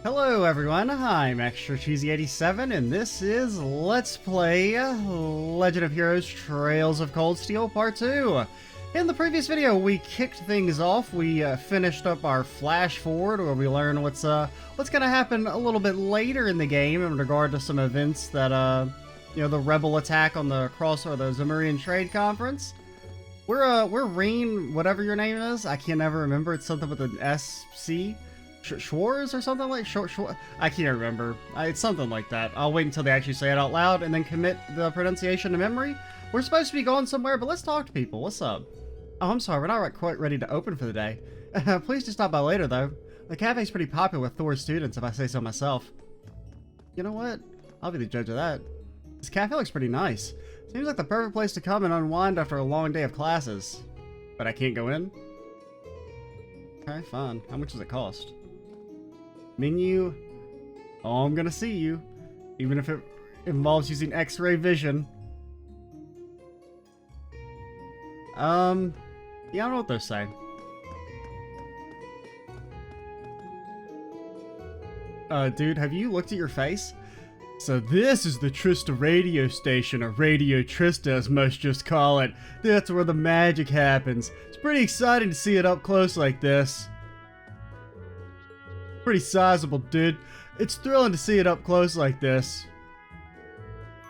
Hello everyone, I'm Extra Cheesy 87 and this is Let's Play Legend of Heroes Trails of Cold Steel Part 2. In the previous video we kicked things off, we finished up our flash forward where we learn what's gonna happen a little bit later in the game in regard to some events that, the rebel attack on the the Zemurian Trade Conference. We're Rain, whatever your name is, I can never remember, it's something with an SC. Schwarz or something like I can't remember. It's something like that. I'll wait until they actually say it out loud and then commit the pronunciation to memory. We're supposed to be going somewhere, but let's talk to people. What's up? Oh, I'm sorry, we're not quite ready to open for the day. Please just stop by later, though. The cafe's pretty popular with Thors students, if I say so myself. You know what? I'll be the judge of that. This cafe looks pretty nice. Seems like the perfect place to come and unwind after a long day of classes. But I can't go in? Okay, fine. How much does it cost? Menu. Oh, I'm gonna see you. Even if it involves using X-ray vision. Yeah, I don't know what they're saying. Dude, have you looked at your face? So this is the Trista radio station, or Radio Trista as most just call it. That's where the magic happens. It's pretty exciting to see it up close like this. Pretty sizable, dude. It's thrilling to see it up close like this.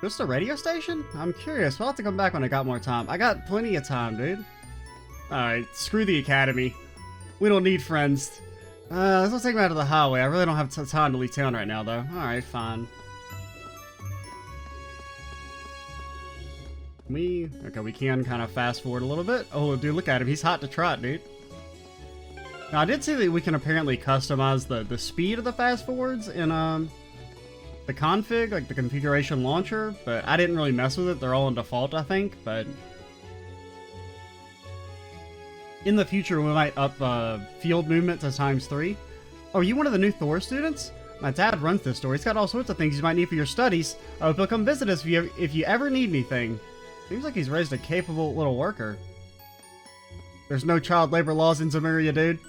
Just a radio station? I'm curious. We'll have to come back when I got more time. I got plenty of time, dude. Alright, screw the academy. We don't need friends. Let's take me out to the highway. I really don't have time to leave town right now, though. Alright, fine. Okay, we can kind of fast forward a little bit. Oh, dude, look at him. He's hot to trot, dude. Now, I did see that we can apparently customize the speed of the fast forwards in the config, like the configuration launcher, but I didn't really mess with it. They're all in default, I think, but in the future we might up field movement to ×3. Oh, are you one of the new Thor students? My dad runs this store. He's got all sorts of things you might need for your studies. I hope he'll come visit us if you ever need anything. Seems like he's raised a capable little worker. There's no child labor laws in Zemuria, dude.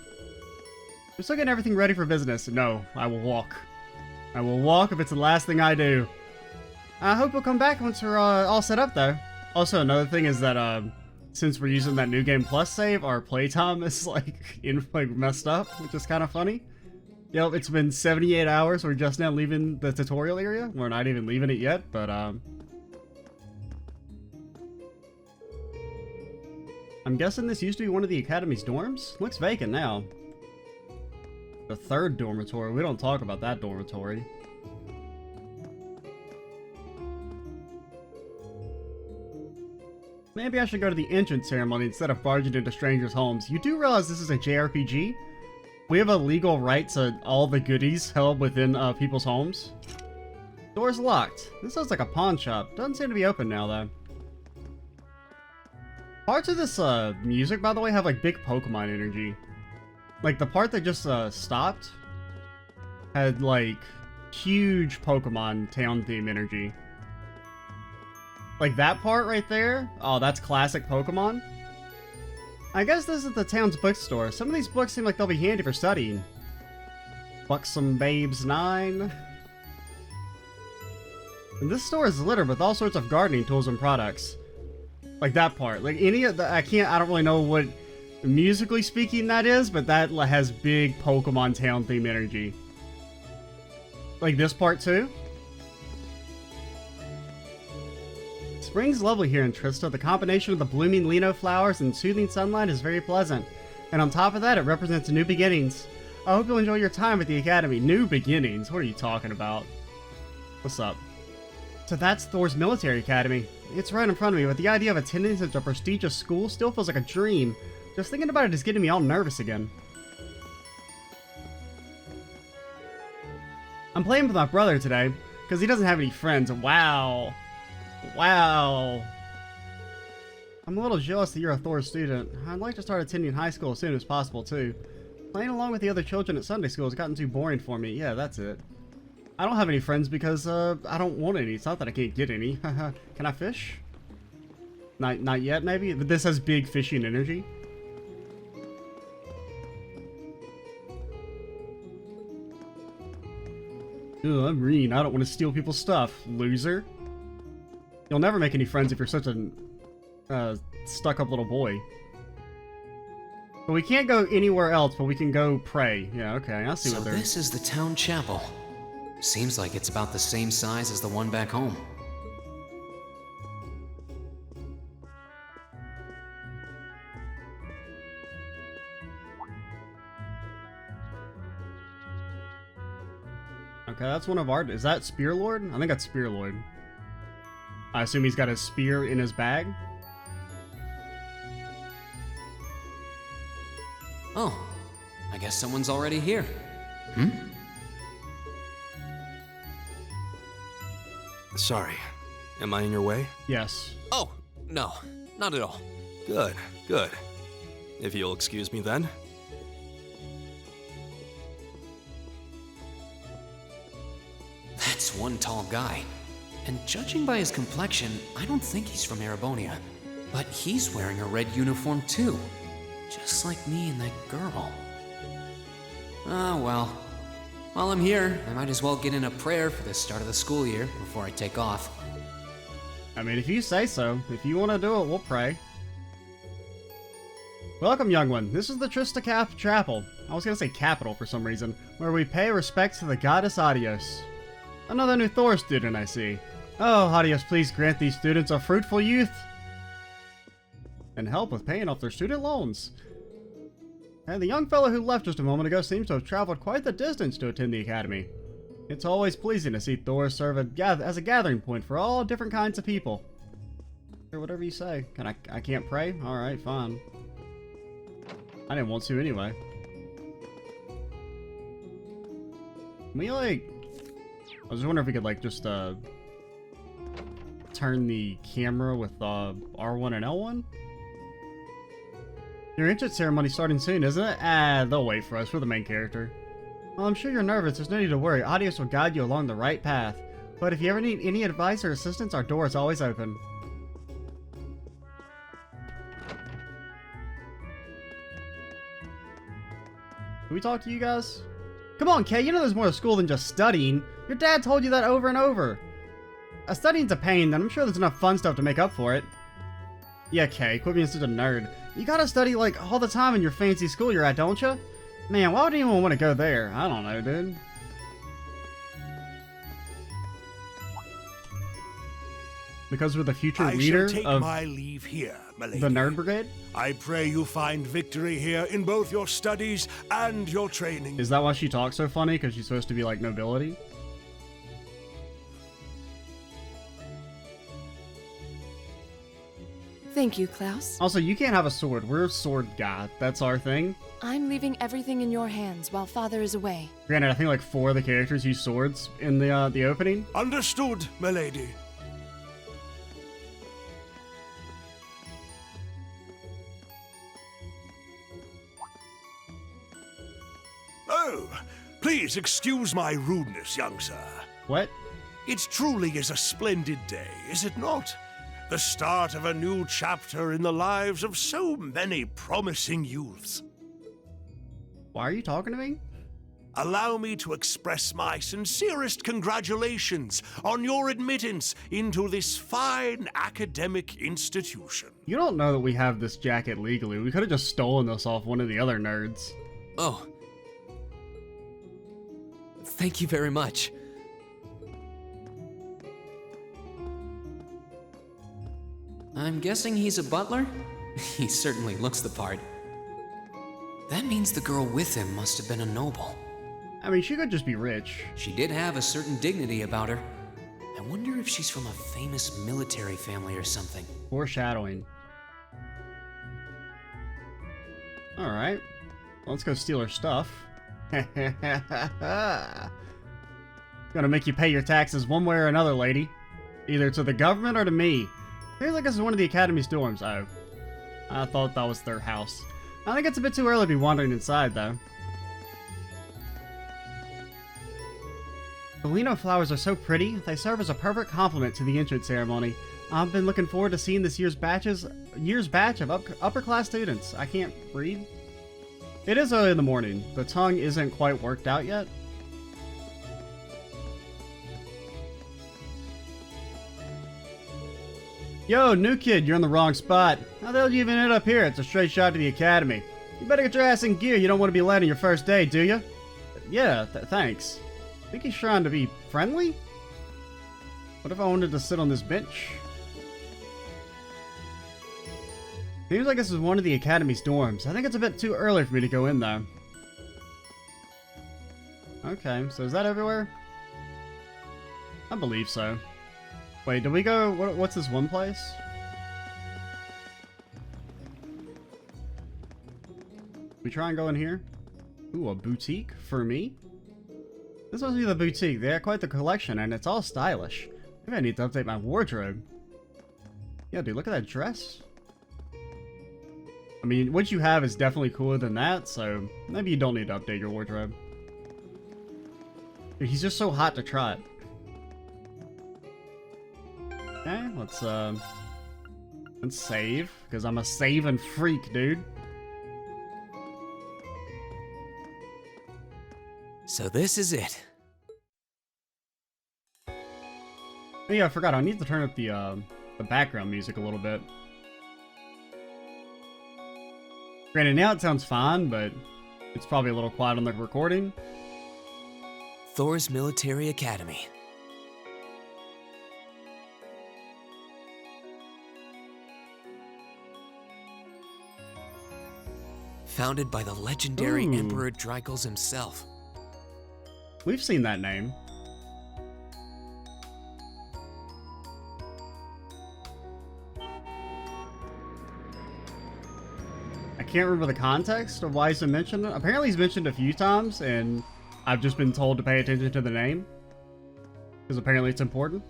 We're still getting everything ready for business. No, I will walk. I will walk if it's the last thing I do. I hope you'll come back once we're all set up, though. Also, another thing is that since we're using that New Game Plus save, our playtime is like messed up, which is kind of funny. Yep, it's been 78 hours. We're just now leaving the tutorial area. We're not even leaving it yet, but I'm guessing this used to be one of the Academy's dorms? Looks vacant now. The third dormitory. We don't talk about that dormitory. Maybe I should go to the entrance ceremony instead of barging into strangers' homes. You do realize this is a JRPG? We have a legal right to all the goodies held within people's homes. Door's locked. This looks like a pawn shop. Doesn't seem to be open now, though. Parts of this music, by the way, have like big Pokemon energy. Like, the part that just stopped had, like, huge Pokemon town theme energy. Like, that part right there? Oh, that's classic Pokemon. I guess this is the town's bookstore. Some of these books seem like they'll be handy for studying. Buxom Babes 9. And this store is littered with all sorts of gardening tools and products. Like that part. Like, any of the... I don't really know what... musically speaking that is, but that has big Pokemon town theme energy. Like this part too. Spring's lovely here in Trista. The combination of the blooming Lino flowers and soothing sunlight is very pleasant. And on top of that, it represents new beginnings. I hope you'll enjoy your time at the Academy. New beginnings? What are you talking about? What's up? So that's Thor's Military Academy. It's right in front of me, but the idea of attending such a prestigious school still feels like a dream. Just thinking about it is getting me all nervous again. I'm playing with my brother today, because he doesn't have any friends. Wow. Wow. I'm a little jealous that you're a Thor student. I'd like to start attending high school as soon as possible, too. Playing along with the other children at Sunday school has gotten too boring for me. Yeah, that's it. I don't have any friends because, I don't want any. It's not that I can't get any. Can I fish? Not yet, maybe? But this has big fishing energy. Ugh, I'm green. I don't want to steal people's stuff, loser. You'll never make any friends if you're such a stuck-up little boy. But we can't go anywhere else, but we can go pray. Yeah, okay, I see what they're... So this is the town chapel. Seems like it's about the same size as the one back home. Okay, that's one of our... Is that Spear Lord? I think that's Spear Lord. I assume he's got his spear in his bag. Oh, I guess someone's already here. Hmm? Sorry. Am I in your way? Yes. Oh, no, not at all. Good, good. If you'll excuse me then. That's one tall guy. And judging by his complexion, I don't think he's from Erebonia. But he's wearing a red uniform too. Just like me and that girl. Ah, well. While I'm here, I might as well get in a prayer for the start of the school year before I take off. I mean, if you say so. If you want to do it, we'll pray. Welcome, young one. This is the Trista Chapel. I was going to say capital for some reason, where we pay respects to the goddess Adios. Another new Thors student, I see. Oh, Adios, please grant these students a fruitful youth and help with paying off their student loans. And the young fellow who left just a moment ago seems to have traveled quite the distance to attend the academy. It's always pleasing to see Thors serve as a gathering point for all different kinds of people. Or whatever you say. I can't pray? Alright, fine. I didn't want to anyway. Can we, like... I was just wondering if we could, like, just, turn the camera with, R1 and L1? Your entrance ceremony's starting soon, isn't it? Ah, they'll wait for us. We're the main character. Well, I'm sure you're nervous. There's no need to worry. Adios will guide you along the right path. But if you ever need any advice or assistance, our door is always open. Can we talk to you guys? Come on, Kay, you know there's more to school than just studying. Your dad told you that over and over. Studying's a pain, then I'm sure there's enough fun stuff to make up for it. Yeah, Kay, quit being such a nerd. You gotta study, like, all the time in your fancy school you're at, don't you? Man, why would anyone want to go there? I don't know, dude. Because we're the future leader I shall take of my leave here, my lady. the Nerd Brigade? I pray you find victory here in both your studies and your training. Is that why she talks so funny? Because she's supposed to be, like, nobility? Thank you, Klaus. Also, you can't have a sword. We're a sword guy. That's our thing. I'm leaving everything in your hands while Father is away. Granted, I think like 4 of the characters use swords in the opening. Understood, my lady. Oh, please excuse my rudeness, young sir. What? It truly is a splendid day, is it not? The start of a new chapter in the lives of so many promising youths. Why are you talking to me? Allow me to express my sincerest congratulations on your admittance into this fine academic institution. You don't know that we have this jacket legally. We could have just stolen this off one of the other nerds. Oh. Thank you very much. I'm guessing he's a butler? He certainly looks the part. That means the girl with him must have been a noble. I mean, she could just be rich. She did have a certain dignity about her. I wonder if she's from a famous military family or something. Foreshadowing. Alright. Let's go steal her stuff. Gonna make you pay your taxes one way or another, lady. Either to the government or to me. Seems like this is one of the Academy's dorms. Oh. I thought that was their house. I think it's a bit too early to be wandering inside, though. The Lino flowers are so pretty, they serve as a perfect complement to the entrance ceremony. I've been looking forward to seeing this year's batch of upper-class students. I can't read. It is early in the morning. The tongue isn't quite worked out yet. Yo, new kid, you're in the wrong spot. How the hell did you even end up here? It's a straight shot to the academy. You better get your ass in gear. You don't want to be late on your first day, do you? Yeah, thanks. I think he's trying to be friendly? What if I wanted to sit on this bench? Seems like this is one of the academy's dorms. I think it's a bit too early for me to go in though. Okay, so is that everywhere? I believe so. Wait, did we go... what's this one place? We try and go in here? Ooh, a boutique for me? This must be the boutique. They got quite the collection, and it's all stylish. Maybe I need to update my wardrobe. Yeah, dude, look at that dress. I mean, what you have is definitely cooler than that, so maybe you don't need to update your wardrobe. Dude, he's just so hot to try it. Okay, let's save, because I'm a saving freak, dude. So this is it. Oh, yeah, I forgot. I need to turn up the background music a little bit. Granted, now it sounds fine, but it's probably a little quiet on the recording. Thors Military Academy. Founded by the legendary Ooh. Emperor Dreikels himself. We've seen that name. I can't remember the context of why he's been mentioned. Apparently he's mentioned a few times, and I've just been told to pay attention to the name. Because apparently it's important.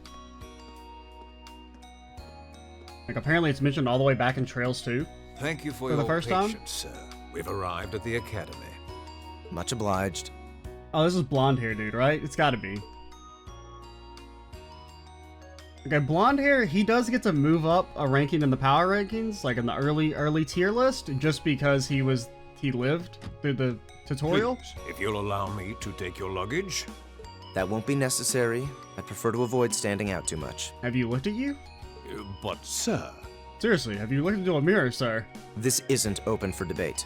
Like, apparently it's mentioned all the way back in Trails 2. Thank you for the your first time? patience, sir. We've arrived at the academy. Much obliged. Oh, this is blonde hair dude, right? It's gotta be. Okay, blonde hair, he does get to move up a ranking in the power rankings, like in the early tier list, just because he lived through the tutorial. Please, if you'll allow me to take your luggage. That won't be necessary. I prefer to avoid standing out too much. Have you looked at you? But, sir... Seriously, have you looked into a mirror, sir? This isn't open for debate.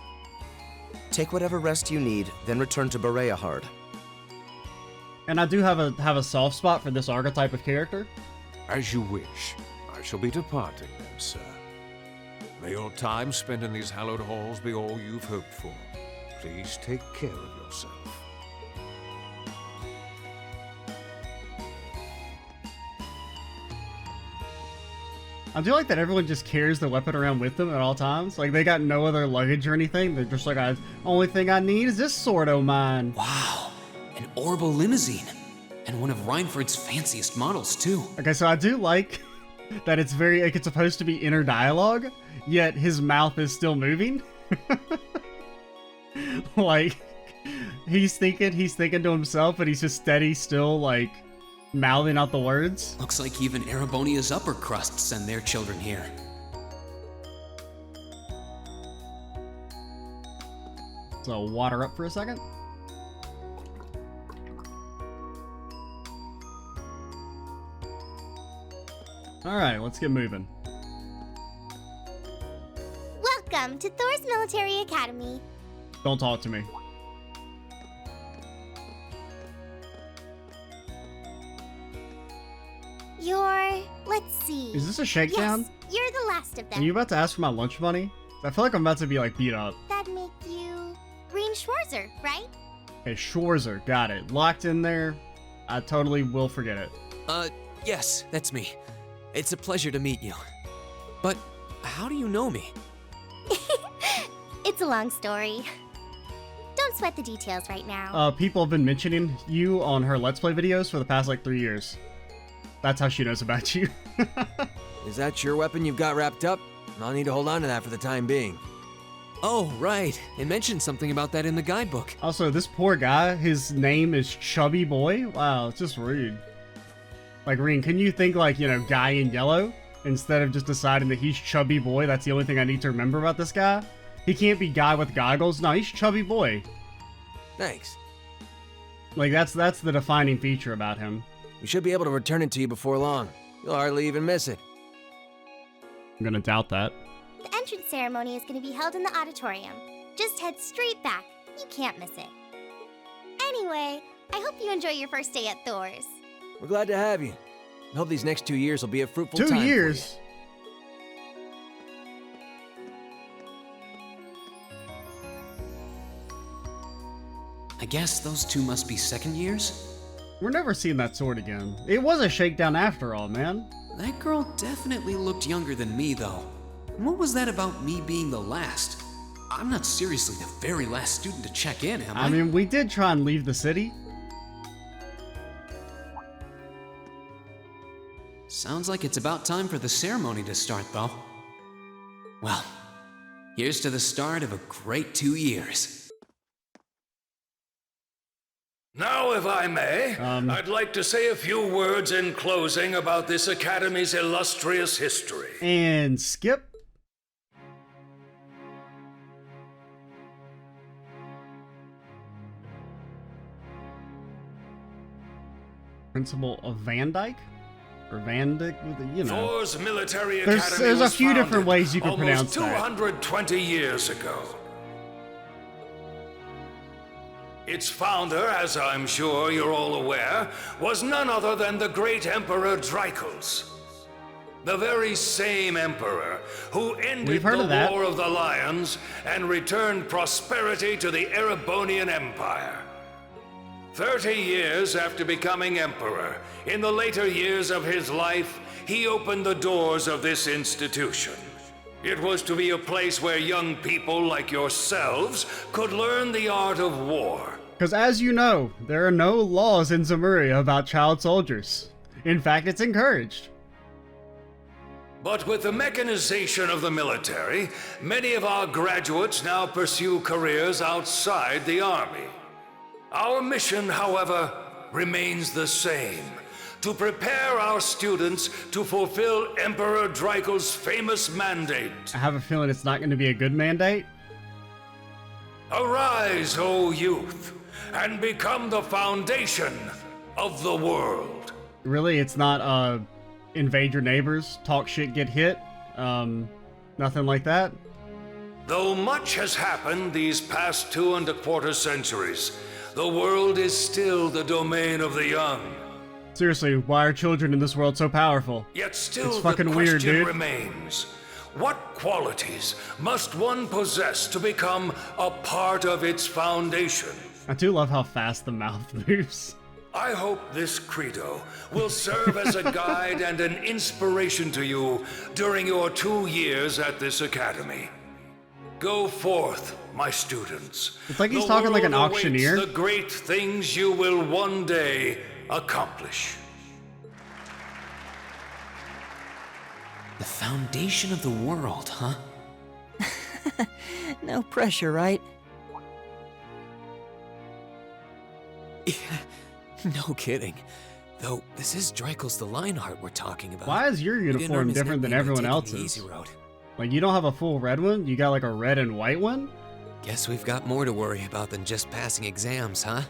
Take whatever rest you need, then return to Berea Hard. And I do have a soft spot for this archetype of character. As you wish. I shall be departing then, sir. May your time spent in these hallowed halls be all you've hoped for. Please take care of yourself. I do like that everyone just carries the weapon around with them at all times. Like, they got no other luggage or anything. They're just like, only thing I need is this sword o' mine. Wow, an Orbital limousine. And one of Reinford's fanciest models, too. Okay, so I do like that it's like it's supposed to be inner dialogue, yet his mouth is still moving. Like, he's thinking to himself, but he's just steady still, like, mouthing out the words. Looks like even Erebonia's upper crust send their children here. So, water up for a second. Alright, let's get moving. Welcome to Thors Military Academy. Don't talk to me. Let's see. Is this a shakedown? Yes, you're the last of Are them. you about to ask for my lunch money? I feel like I'm about to be, like, beat up. That'd make you Green Schwarzer, right? Okay, Schwarzer, got it. Locked in there. I totally will forget it. Yes, that's me. It's a pleasure to meet you. But how do you know me? It's a long story. Don't sweat the details right now. People have been mentioning you on her Let's Play videos for the past, like, 3 years. That's how she knows about you. Is that your weapon you've got wrapped up? I'll need to hold on to that for the time being. Oh, right. It mentioned something about that in the guidebook. Also, this poor guy, his name is Chubby Boy? Wow, it's just rude. Like, Reen, can you think, like, you know, guy in yellow? Instead of just deciding that he's Chubby Boy, that's the only thing I need to remember about this guy? He can't be guy with goggles. No, he's Chubby Boy. Thanks. Like, that's the defining feature about him. We should be able to return it to you before long. You'll hardly even miss it. I'm gonna doubt that. The entrance ceremony is going to be held in the auditorium. Just head straight back. You can't miss it. Anyway, I hope you enjoy your first day at Thors. We're glad to have you. I hope these next 2 years will be a fruitful 2 time for years? I guess those two must be second years? We're never seeing that sword again. It was a shakedown after all, man. That girl definitely looked younger than me, though. And what was that about me being the last? I'm not seriously the very last student to check in, am I? I mean, we did try and leave the city. Sounds like it's about time for the ceremony to start, though. Well, here's to the start of a great 2 years. Now, if I may, I'd like to say a few words in closing about this Academy's illustrious history. And skip. Principal of Van Dyke? Or Van Dyke, you know. Thors Military Academy There's a was few different founded ways you can pronounce almost that. 220 years ago. Its founder, as I'm sure you're all aware, was none other than the great Emperor Drykos. The very same emperor who ended the War of the Lions and returned prosperity to the Erebonian Empire. 30 years after becoming emperor, in the later years of his life, he opened the doors of this institution. It was to be a place where young people like yourselves could learn the art of war. Because as you know, there are no laws in Zemuria about child soldiers. In fact, it's encouraged. But with the mechanization of the military, many of our graduates now pursue careers outside the army. Our mission, however, remains the same: to prepare our students to fulfill Emperor Drykos' famous mandate. I have a feeling it's not going to be a good mandate. Arise, O youth, and become the foundation of the world. Really, it's not, invade your neighbors, talk shit, get hit? Nothing like that? Though much has happened these past 2¼ centuries, the world is still the domain of the young. Seriously, why are children in this world so powerful? Yet still it's the fucking question weird, dude. remains. What qualities must one possess to become a part of its foundation? I do love how fast the mouth moves. I hope this credo will serve as a guide and an inspiration to you during your 2 years at this academy. Go forth, my students. It's like he's talking like an auctioneer. The great things you will one day accomplish. The foundation of the world, huh? No pressure, right? Yeah, no kidding. Though, this is Drykos the Lionheart we're talking about. Why is your uniform different than everyone else's? Like, you don't have a full red one? You got like a red and white one? Guess we've got more to worry about than just passing exams, huh?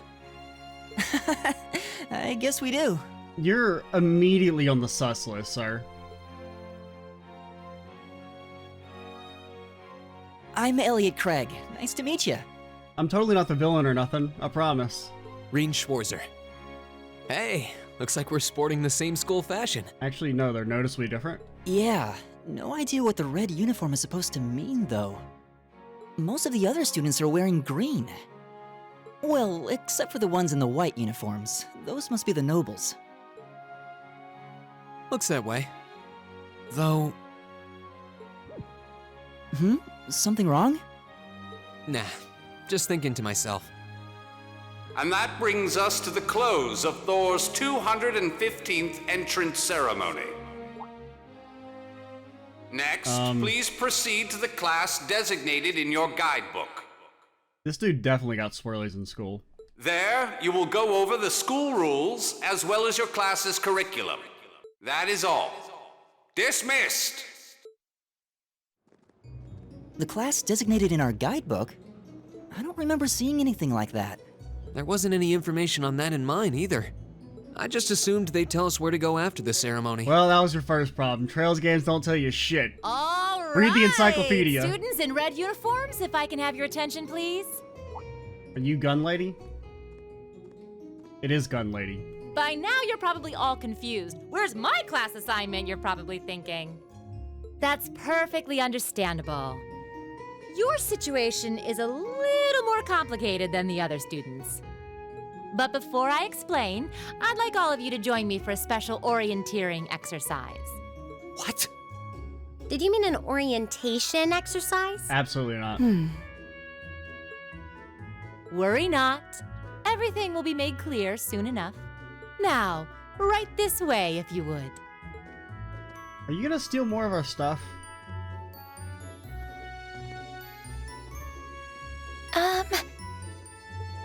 I guess we do. You're immediately on the sus list, sir. I'm Elliot Craig. Nice to meet you. I'm totally not the villain or nothing, I promise. Reen Schwarzer. Hey, looks like we're sporting the same school fashion. Actually, no, they're noticeably different. Yeah, no idea what the red uniform is supposed to mean, though. Most of the other students are wearing green. Well, except for the ones in the white uniforms. Those must be the nobles. Looks that way. Though... Something wrong? Nah, just thinking to myself. And that brings us to the close of Thor's 215th entrance ceremony. Next, please proceed to the class designated in your guidebook. This dude definitely got swirlies in school. There, you will go over the school rules as well as your class's curriculum. That is all. Dismissed! The class designated in our guidebook? I don't remember seeing anything like that. There wasn't any information on that in mine either. I just assumed they'd tell us where to go after the ceremony. Well, that was your first problem. Trails games don't tell you shit. All right. Read the encyclopedia. Students in red uniforms, if I can have your attention, please. Are you Gun Lady? It is Gun Lady. By now, you're probably all confused. Where's my class assignment, you're probably thinking. That's perfectly understandable. Your situation is a little more complicated than the other students. But before I explain, I'd like all of you to join me for a special orienteering exercise. What? Did you mean an orientation exercise? Absolutely not. Worry not. Everything will be made clear soon enough. Now, right this way, if you would. Are you gonna steal more of our stuff?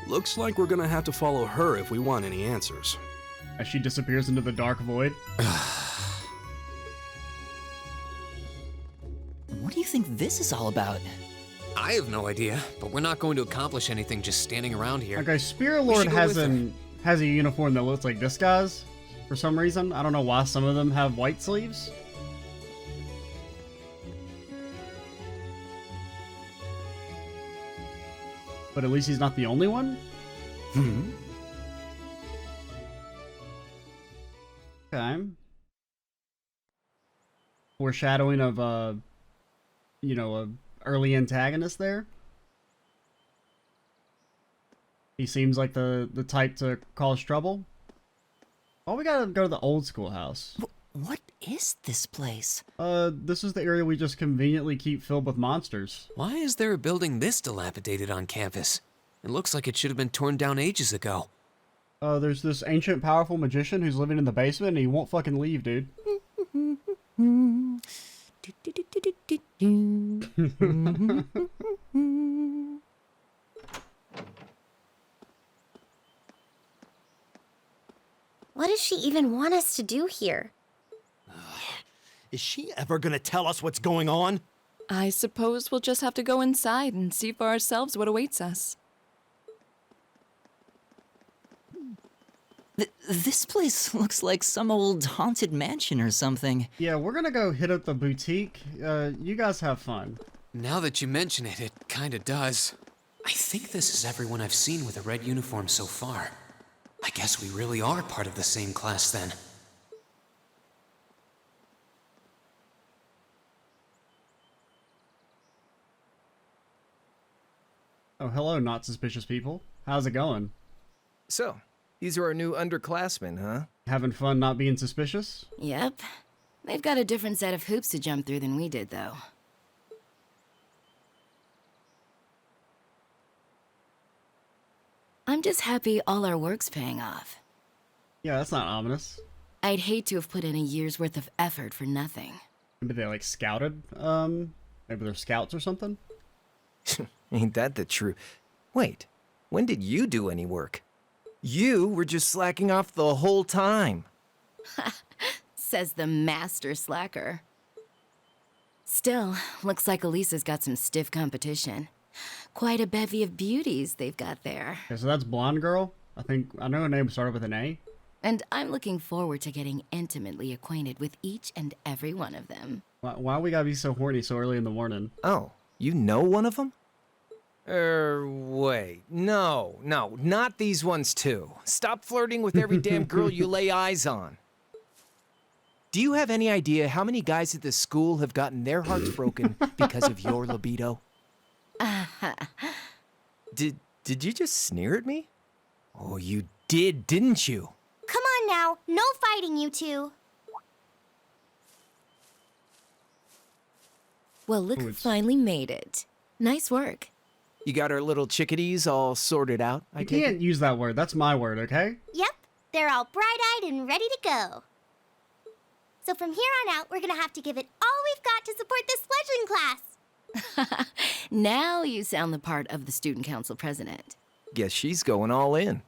Looks like we're gonna have to follow her if we want any answers. As she disappears into the dark void. What do you think this is all about? I have no idea, but we're not going to accomplish anything just standing around here. Okay, Spirit We Lord should go with has a uniform that looks like this guy's for some reason. I don't know why some of them have white sleeves. But at least he's not the only one. Okay. Foreshadowing of you know, a early antagonist there. He seems like the type to cause trouble. Oh, we gotta go to the old schoolhouse. What is this place? This is the area we just conveniently keep filled with monsters. Why is there a building this dilapidated on campus? It looks like it should have been torn down ages ago. There's this ancient, powerful magician who's living in the basement, and he won't fucking leave, dude. What does she even want us to do here? Is she ever gonna tell us what's going on? I suppose we'll just have to go inside and see for ourselves what awaits us. This place looks like some old haunted mansion or something. Yeah, we're gonna go hit up the boutique. You guys have fun. Now that you mention it, it kinda does. I think this is everyone I've seen with a red uniform so far. I guess we really are part of the same class then. Oh, hello, not suspicious people. How's it going? So, these are our new underclassmen, huh? Having fun not being suspicious? Yep. They've got a different set of hoops to jump through than we did, though. I'm just happy all our work's paying off. Yeah, that's not ominous. I'd hate to have put in a year's worth of effort for nothing. Maybe they, like, scouted? Maybe they're scouts or something? Ain't that the truth? Wait, when did you do any work? You were just slacking off the whole time. Says the master slacker. Still, looks like Elisa's got some stiff competition. Quite a bevy of beauties they've got there. Okay, so that's Blonde Girl? I know her name started with an A. And I'm looking forward to getting intimately acquainted with each and every one of them. Why we gotta be so horny so early in the morning? Oh, you know one of them? Wait. No, not these ones too. Stop flirting with every damn girl you lay eyes on. Do you have any idea how many guys at this school have gotten their hearts broken because of your libido? Did you just sneer at me? Oh, you did, didn't you? Come on now, no fighting, you two. Well, look who finally made it. Nice work. You got our little chickadees all sorted out, I You take can't it? use that word. That's my word, okay? Yep, they're all bright-eyed and ready to go. So from here on out, we're gonna have to give it all we've got to support this fledgling class. Now you sound the part of the student council president. Guess she's going all in.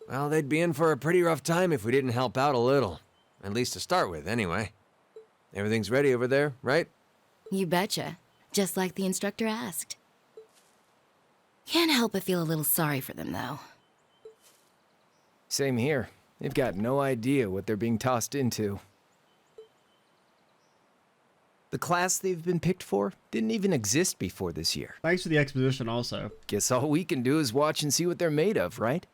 Well, they'd be in for a pretty rough time if we didn't help out a little. At least to start with, anyway. Everything's ready over there, right? You betcha. Just like the instructor asked. Can't help but feel a little sorry for them, though. Same here. They've got no idea what they're being tossed into. The class they've been picked for didn't even exist before this year. Thanks for the exposition also. Guess all we can do is watch and see what they're made of, right?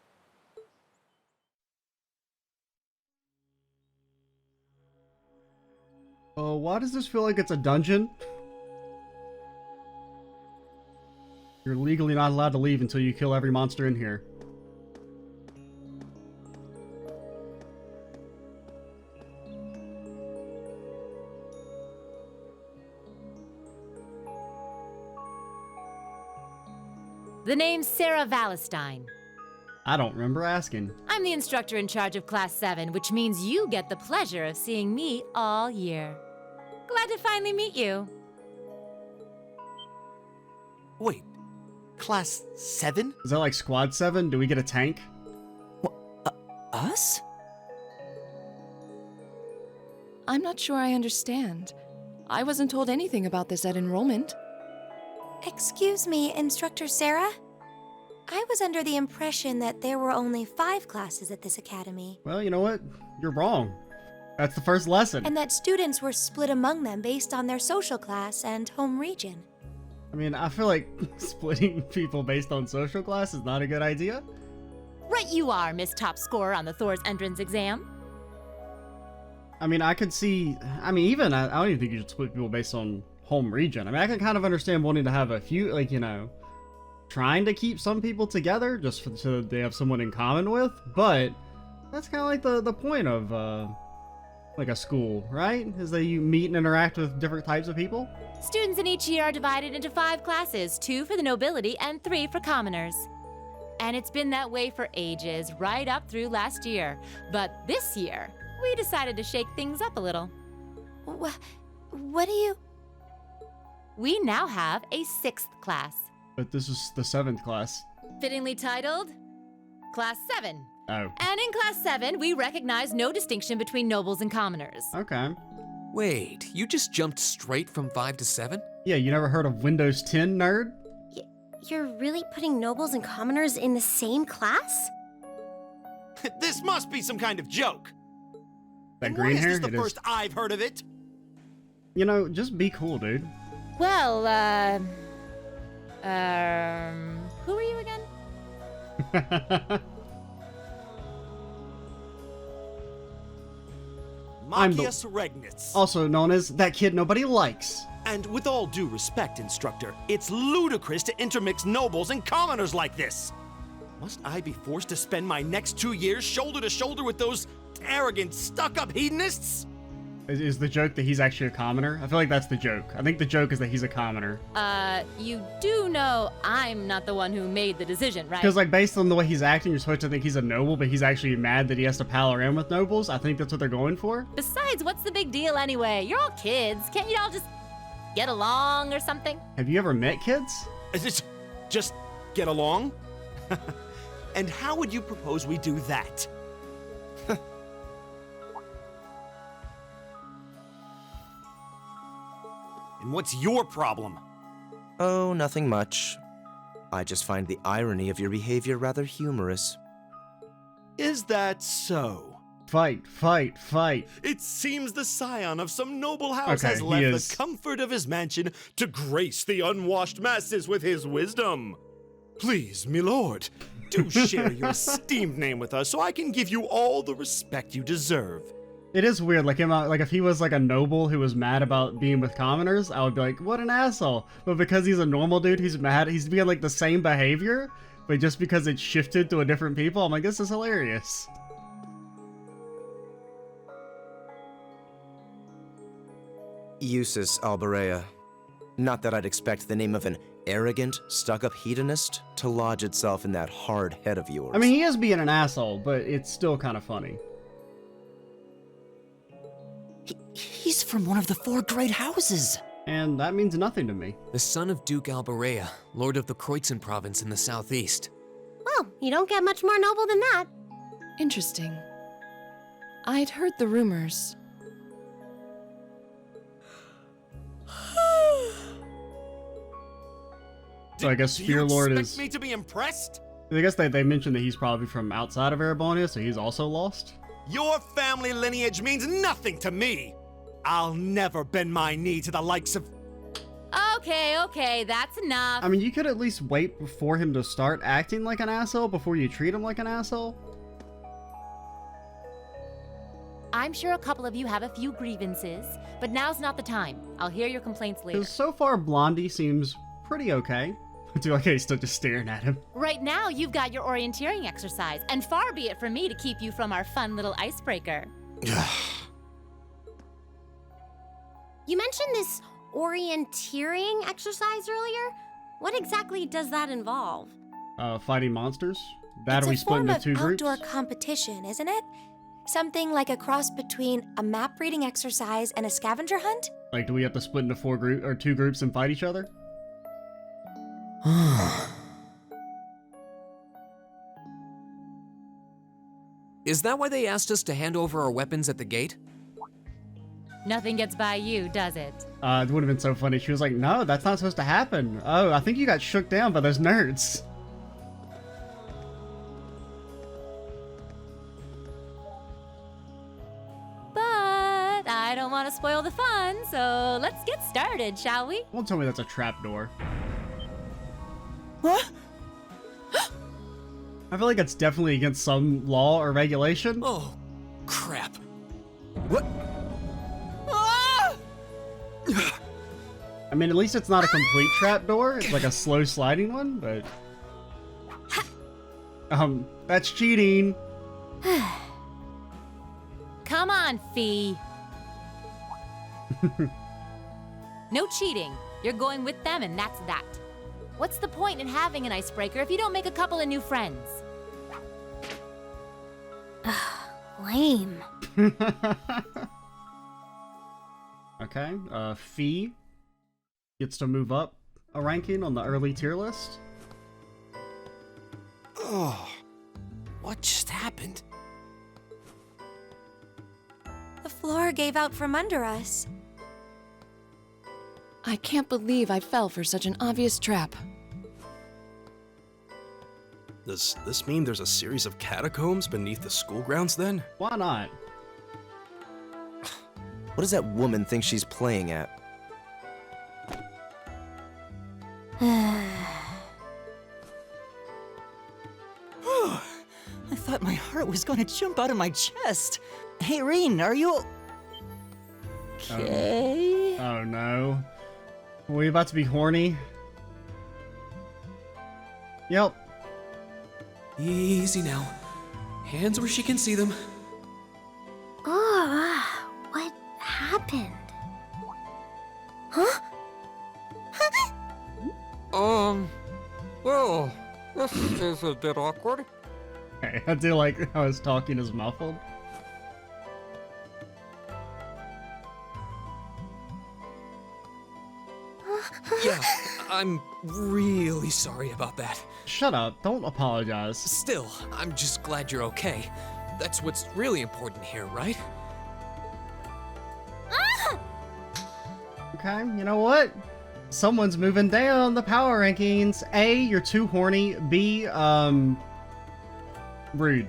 Why does this feel like it's a dungeon? You're legally not allowed to leave until you kill every monster in here. The name's Sarah Valestein. I don't remember asking. I'm the instructor in charge of Class 7, which means you get the pleasure of seeing me all year. Glad to finally meet you. Wait, Class 7? Is that like Squad 7? Do we get a tank? Us? I'm not sure I understand. I wasn't told anything about this at enrollment. Excuse me, Instructor Sarah? I was under the impression that there were only 5 classes at this academy. Well, you know what? You're wrong. That's the first lesson. And that students were split among them based on their social class and home region. I mean, I feel like splitting people based on social class is not a good idea. Right you are, Miss Top Scorer on the Thors entrance exam. I mean, I could see... I mean, even... I don't even think you should split people based on home region. I mean, I can kind of understand wanting to have a few, like, you know, trying to keep some people together just so they have someone in common with, but that's kind of like the point of, like, a school, right? Is that you meet and interact with different types of people? Students in each year are divided into 5 classes, 2 for the nobility and 3 for commoners. And it's been that way for ages, right up through last year. But this year, we decided to shake things up a little. What do you... We now have a 6th class. But this is the 7th class. Fittingly titled, Class 7. Oh. And in Class 7, we recognize no distinction between nobles and commoners. Okay. Wait, you just jumped straight from 5 to 7? Yeah, you never heard of Windows 10, nerd? You're really putting nobles and commoners in the same class? This must be some kind of joke. That green hair? Why is this the first I've heard of it? You know, just be cool, dude. Well, who are you again? Machias Regnitz. Also known as that kid nobody likes. And with all due respect, Instructor, it's ludicrous to intermix nobles and commoners like this. Must I be forced to spend my next 2 years shoulder to shoulder with those arrogant, stuck-up hedonists? Is the joke that he's actually a commoner? I feel like that's the joke. I think the joke is that he's a commoner. You do know I'm not the one who made the decision, right? Because, like, based on the way he's acting, you're supposed to think he's a noble, but he's actually mad that he has to pal around with nobles. I think that's what they're going for. Besides, what's the big deal anyway? You're all kids. Can't you all just get along or something? Have you ever met kids? Is it just get along? And how would you propose we do that? And what's your problem? Oh, nothing much. I just find the irony of your behavior rather humorous. Is that so? Fight, fight, fight. It seems the scion of some noble house Okay, has left the comfort of his mansion to grace the unwashed masses with his wisdom. Please, milord, do share your esteemed name with us so I can give you all the respect you deserve. It is weird, like if he was like a noble who was mad about being with commoners, I would be like, what an asshole. But because he's a normal dude, he's mad, he's being like the same behavior, but just because it shifted to a different people, I'm like, this is hilarious. Usus Alberea. Not that I'd expect the name of an arrogant, stuck-up hedonist to lodge itself in that hard head of yours. I mean, he is being an asshole, but it's still kind of funny. He's from one of the 4 great houses. And that means nothing to me. The son of Duke Alberea, lord of the Kreutzen province in the southeast. Well, you don't get much more noble than that. Interesting. I'd heard the rumors. So I guess Spear Lord is... me to be impressed? I guess they mentioned that he's probably from outside of Erebonia, so he's also lost. Your family lineage means nothing to me. I'll never bend my knee to the likes of... Okay, that's enough. I mean, you could at least wait for him to start acting like an asshole before you treat him like an asshole. I'm sure a couple of you have a few grievances, but now's not the time. I'll hear your complaints later. Because so far, Blondie seems pretty okay. I do like how he's still just staring at him. Right now, you've got your orienteering exercise, and far be it from me to keep you from our fun little icebreaker. You mentioned this orienteering exercise earlier. What exactly does that involve? Fighting monsters. That we split into two groups. It's a form of outdoor competition, isn't it? Something like a cross between a map reading exercise and a scavenger hunt? Like, do we have to split into two groups and fight each other? Is that why they asked us to hand over our weapons at the gate? Nothing gets by you, does it? It would have been so funny. She was like, no, that's not supposed to happen. Oh, I think you got shook down by those nerds. But I don't want to spoil the fun, so let's get started, shall we? Don't tell me that's a trapdoor. What? I feel like it's definitely against some law or regulation. Oh, crap. What? I mean, at least it's not a complete trapdoor. It's like a slow sliding one, but... that's cheating. Come on, Fee. No cheating. You're going with them, and that's that. What's the point in having an icebreaker if you don't make a couple of new friends? Lame. Okay, Fee gets to move up a ranking on the early tier list. Oh, what just happened? The floor gave out from under us. I can't believe I fell for such an obvious trap. Does this mean there's a series of catacombs beneath the school grounds then? Why not? What does that woman think she's playing at? I thought my heart was going to jump out of my chest. Hey, Reen, are you okay? Oh no. Are we about to be horny? Yep. Easy now. Hands where she can see them. What happened? Huh? Well, this is a bit awkward. Okay, I do like how his talking is muffled. Yeah, I'm really sorry about that. Shut up, don't apologize. Still, I'm just glad you're okay. That's what's really important here, right? Okay, you know what? Someone's moving down the power rankings. A, you're too horny. B, rude.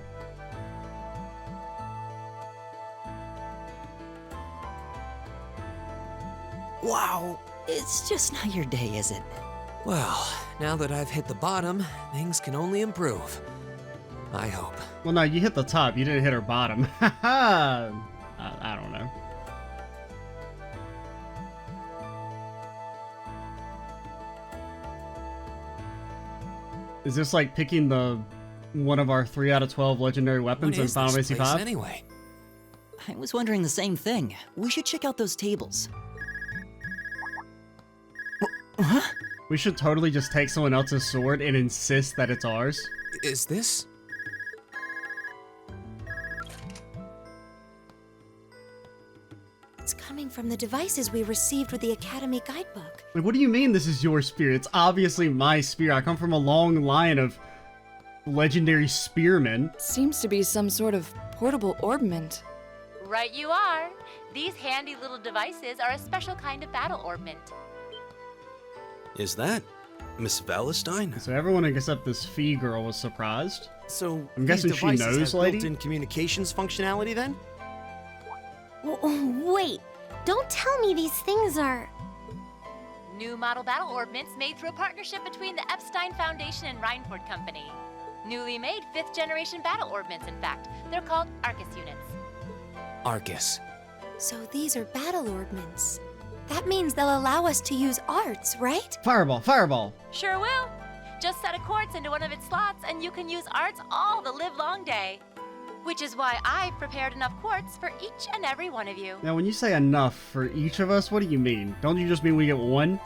Wow, it's just not your day, is it? Well, now that I've hit the bottom, things can only improve. I hope. Well, no, you hit the top. You didn't hit her bottom. Haha. I don't know. Is this like picking one of our 3 out of 12 legendary weapons in Final Fantasy V? Anyway? I was wondering the same thing. We should check out those tables. Huh? We should totally just take someone else's sword and insist that it's ours. Is this? It's coming from the devices we received with the Academy guidebook. Like, what do you mean this is your spear? It's obviously my spear. I come from a long line of legendary spearmen. Seems to be some sort of portable orbment. Right you are. These handy little devices are a special kind of battle orbment. Is that Miss Valestein? So everyone except this Fee girl was surprised. So I'm these guessing she devices knows, have lady? built-in communications functionality then? Wait, don't tell me these things are... New model battle orbments made through a partnership between the Epstein Foundation and Reinford Company. Newly made 5th generation battle orbments, in fact. They're called Arcus units. Arcus. So these are battle orbments. That means they'll allow us to use arts, right? Fireball, fireball! Sure will. Just set a quartz into one of its slots and you can use arts all the livelong day. Which is why I've prepared enough quartz for each and every one of you. Now, when you say enough for each of us, what do you mean? Don't you just mean we get one?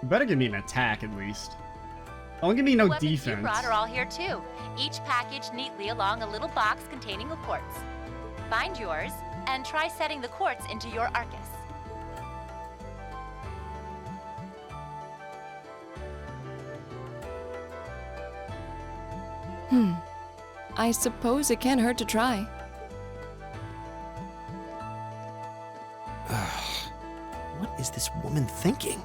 You better give me an attack, at least. Don't give me no Weapons defense. you brought are all here too, each packaged neatly along a little box containing a quartz. Find yours, and try setting the quartz into your Arcus. I suppose it can't hurt to try. What is this woman thinking?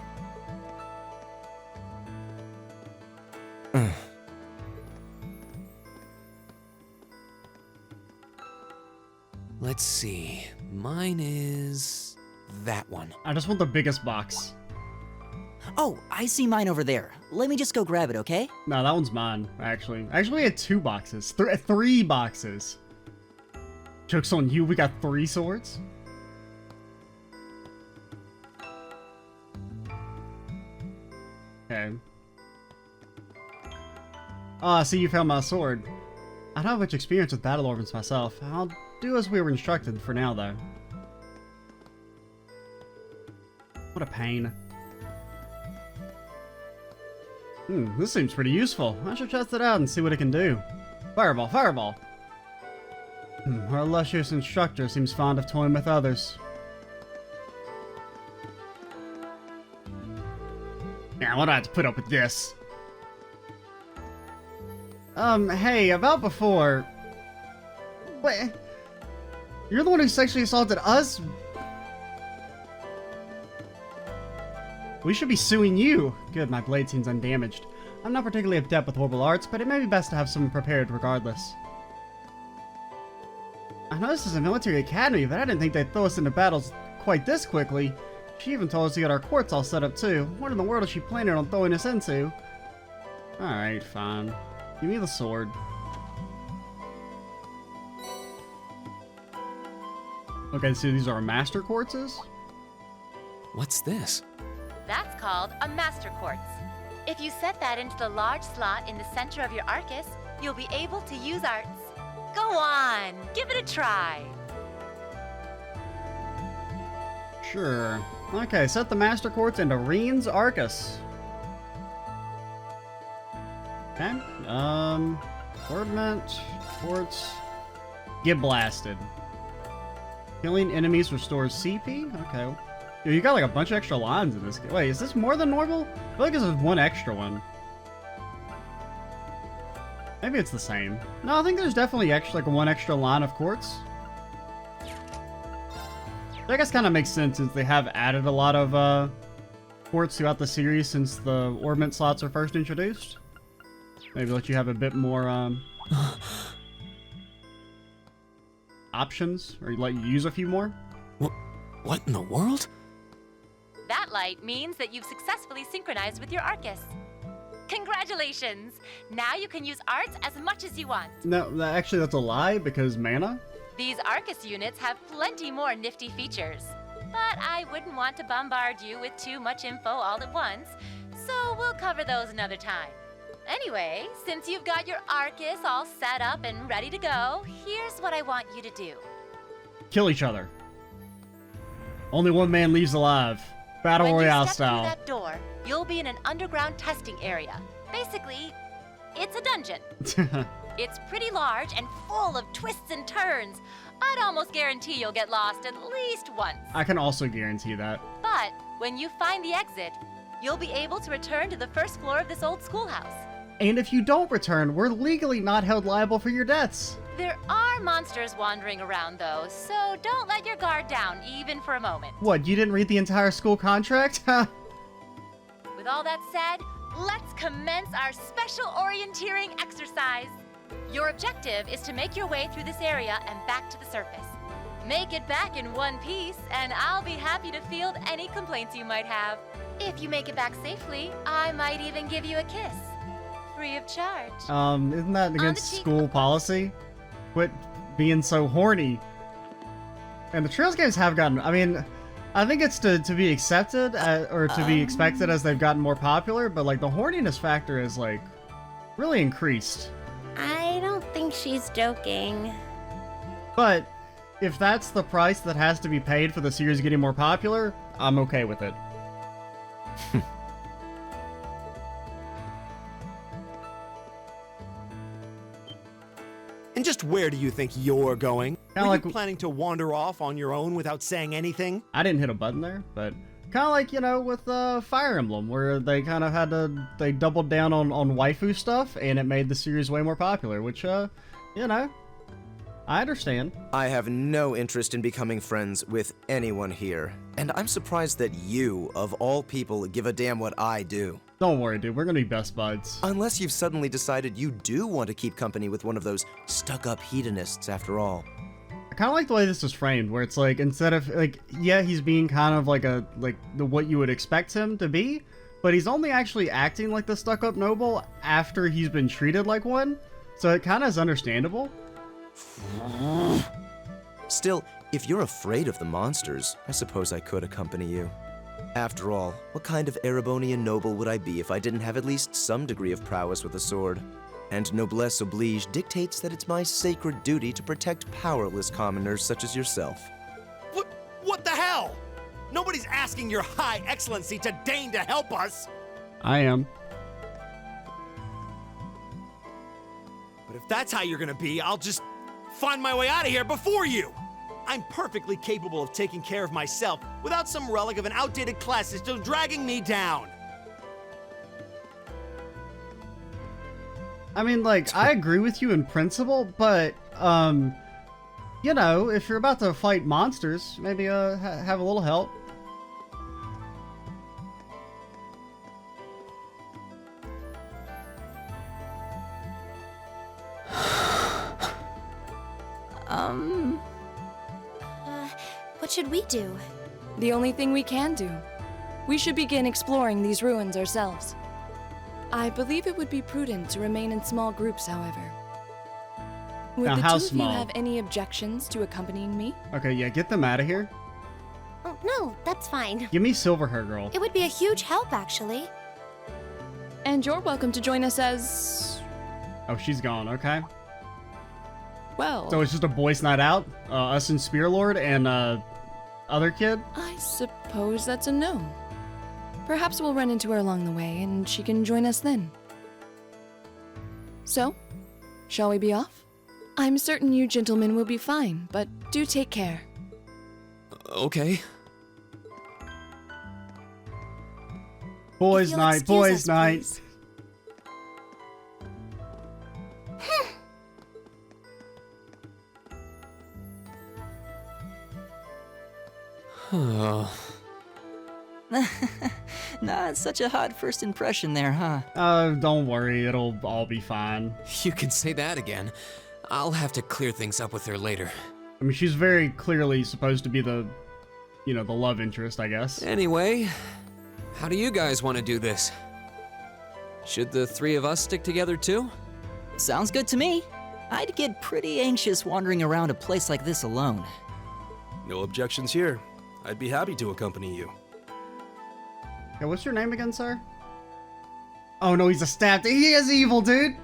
Let's see. Mine is that one. I just want the biggest box. Oh, I see mine over there. Let me just go grab it, okay? No, that one's mine, actually. Actually, we had 2 boxes. Three boxes. Joke's on you, we got 3 swords? Okay. Ah, see, you found my sword. I don't have much experience with battle orbs myself. I'll do as we were instructed for now, though. What a pain. This seems pretty useful. I should test it out and see what it can do. Fireball, fireball! Our illustrious instructor seems fond of toying with others. Now, why do I have to put up with this? Hey, about before... Wait... You're the one who sexually assaulted us? We should be suing you. Good, my blade seems undamaged. I'm not particularly adept with horrible arts, but it may be best to have someone prepared regardless. I know this is a military academy, but I didn't think they'd throw us into battles quite this quickly. She even told us to get our quartz all set up too. What in the world is she planning on throwing us into? Alright, fine. Give me the sword. Okay, so these are master quartzes? What's this? That's called a master quartz. If you set that into the large slot in the center of your Arcus, you'll be able to use arts. Go on, give it a try. Sure. Okay, set the master quartz into Reen's Arcus. Okay. Orbment, quartz, get blasted. Killing enemies restores CP? Okay. Yo, you got like a bunch of extra lines in this game. Wait, is this more than normal? I feel like this is one extra one. Maybe it's the same. No, I think there's definitely like one extra line of quartz. I guess kind of makes sense since they have added a lot of quartz throughout the series since the orbment slots were first introduced. Maybe let you have a bit more options, or let you use a few more. What in the world? That light means that you've successfully synchronized with your Arcus. Congratulations! Now you can use arts as much as you want. No, actually that's a lie, because mana? These Arcus units have plenty more nifty features. But I wouldn't want to bombard you with too much info all at once, so we'll cover those another time. Anyway, since you've got your Arcus all set up and ready to go, here's what I want you to do. Kill each other. Only one man leaves alive. Battle Royale When you step style. through that door, you'll be in an underground testing area. Basically, it's a dungeon. It's pretty large and full of twists and turns. I'd almost guarantee you'll get lost at least once. I can also guarantee that. But when you find the exit, you'll be able to return to the first floor of this old schoolhouse. And if you don't return, we're legally not held liable for your deaths. There are monsters wandering around, though, so don't let your guard down, even for a moment. What, you didn't read the entire school contract? With all that said, let's commence our special orienteering exercise. Your objective is to make your way through this area and back to the surface. Make it back in one piece, and I'll be happy to field any complaints you might have. If you make it back safely, I might even give you a kiss. Free of charge. Isn't that against school policy? Quit being so horny. And the Trails games have gotten, I mean, I think it's to be accepted, or to be expected as they've gotten more popular, but like the horniness factor is like really increased. I don't think she's joking. But if that's the price that has to be paid for the series getting more popular, I'm okay with it. And just where do you think you're going? Kinda Were like- you planning to wander off on your own without saying anything? I didn't hit a button there, but kind of like, you know, with Fire Emblem, where they kind of had to, they doubled down on waifu stuff, and it made the series way more popular, which, you know, I understand. I have no interest in becoming friends with anyone here, and I'm surprised that you, of all people, give a damn what I do. Don't worry, dude, we're gonna be best buds. Unless you've suddenly decided you do want to keep company with one of those stuck-up hedonists after all. I kind of like the way this is framed, where it's like, instead of, like, yeah, he's being kind of like what you would expect him to be, but he's only actually acting like the stuck-up noble after he's been treated like one, so it kind of is understandable. Still, if you're afraid of the monsters, I suppose I could accompany you. After all, what kind of Erebonian noble would I be if I didn't have at least some degree of prowess with a sword? And noblesse oblige dictates that it's my sacred duty to protect powerless commoners such as yourself. What the hell? Nobody's asking your high excellency to deign to help us! I am. But if that's how you're gonna be, I'll just find my way out of here before you! I'm perfectly capable of taking care of myself without some relic of an outdated class system dragging me down! I mean, like, I agree with you in principle, but, you know, if you're about to fight monsters, maybe, have a little help. What should we do? The only thing we can do. We should begin exploring these ruins ourselves. I believe it would be prudent to remain in small groups, however. Would Now, the how two small? of you have any objections to accompanying me? Okay, yeah, get them out of here. Oh, no, that's fine. Give me Silver Hair Girl. It would be a huge help, actually. And you're welcome to join us as... Oh, she's gone, okay. well... So it's just a boys' night out? Us and Spearlord and, other kid? I suppose that's a no. Perhaps we'll run into her along the way, and she can join us then. So, shall we be off? I'm certain you gentlemen will be fine, but do take care. Okay. Boys' you'll night, excuse boys' us, night. please. Not such a hot first impression there, huh? Don't worry, it'll all be fine. You can say that again. I'll have to clear things up with her later. I mean, she's very clearly supposed to be the, you know, the love interest, I guess. Anyway, how do you guys want to do this? Should the three of us stick together too? Sounds good to me. I'd get pretty anxious wandering around a place like this alone. No objections here. I'd be happy to accompany you. Okay, what's your name again, sir? Oh no, he's a stab. He is evil, dude.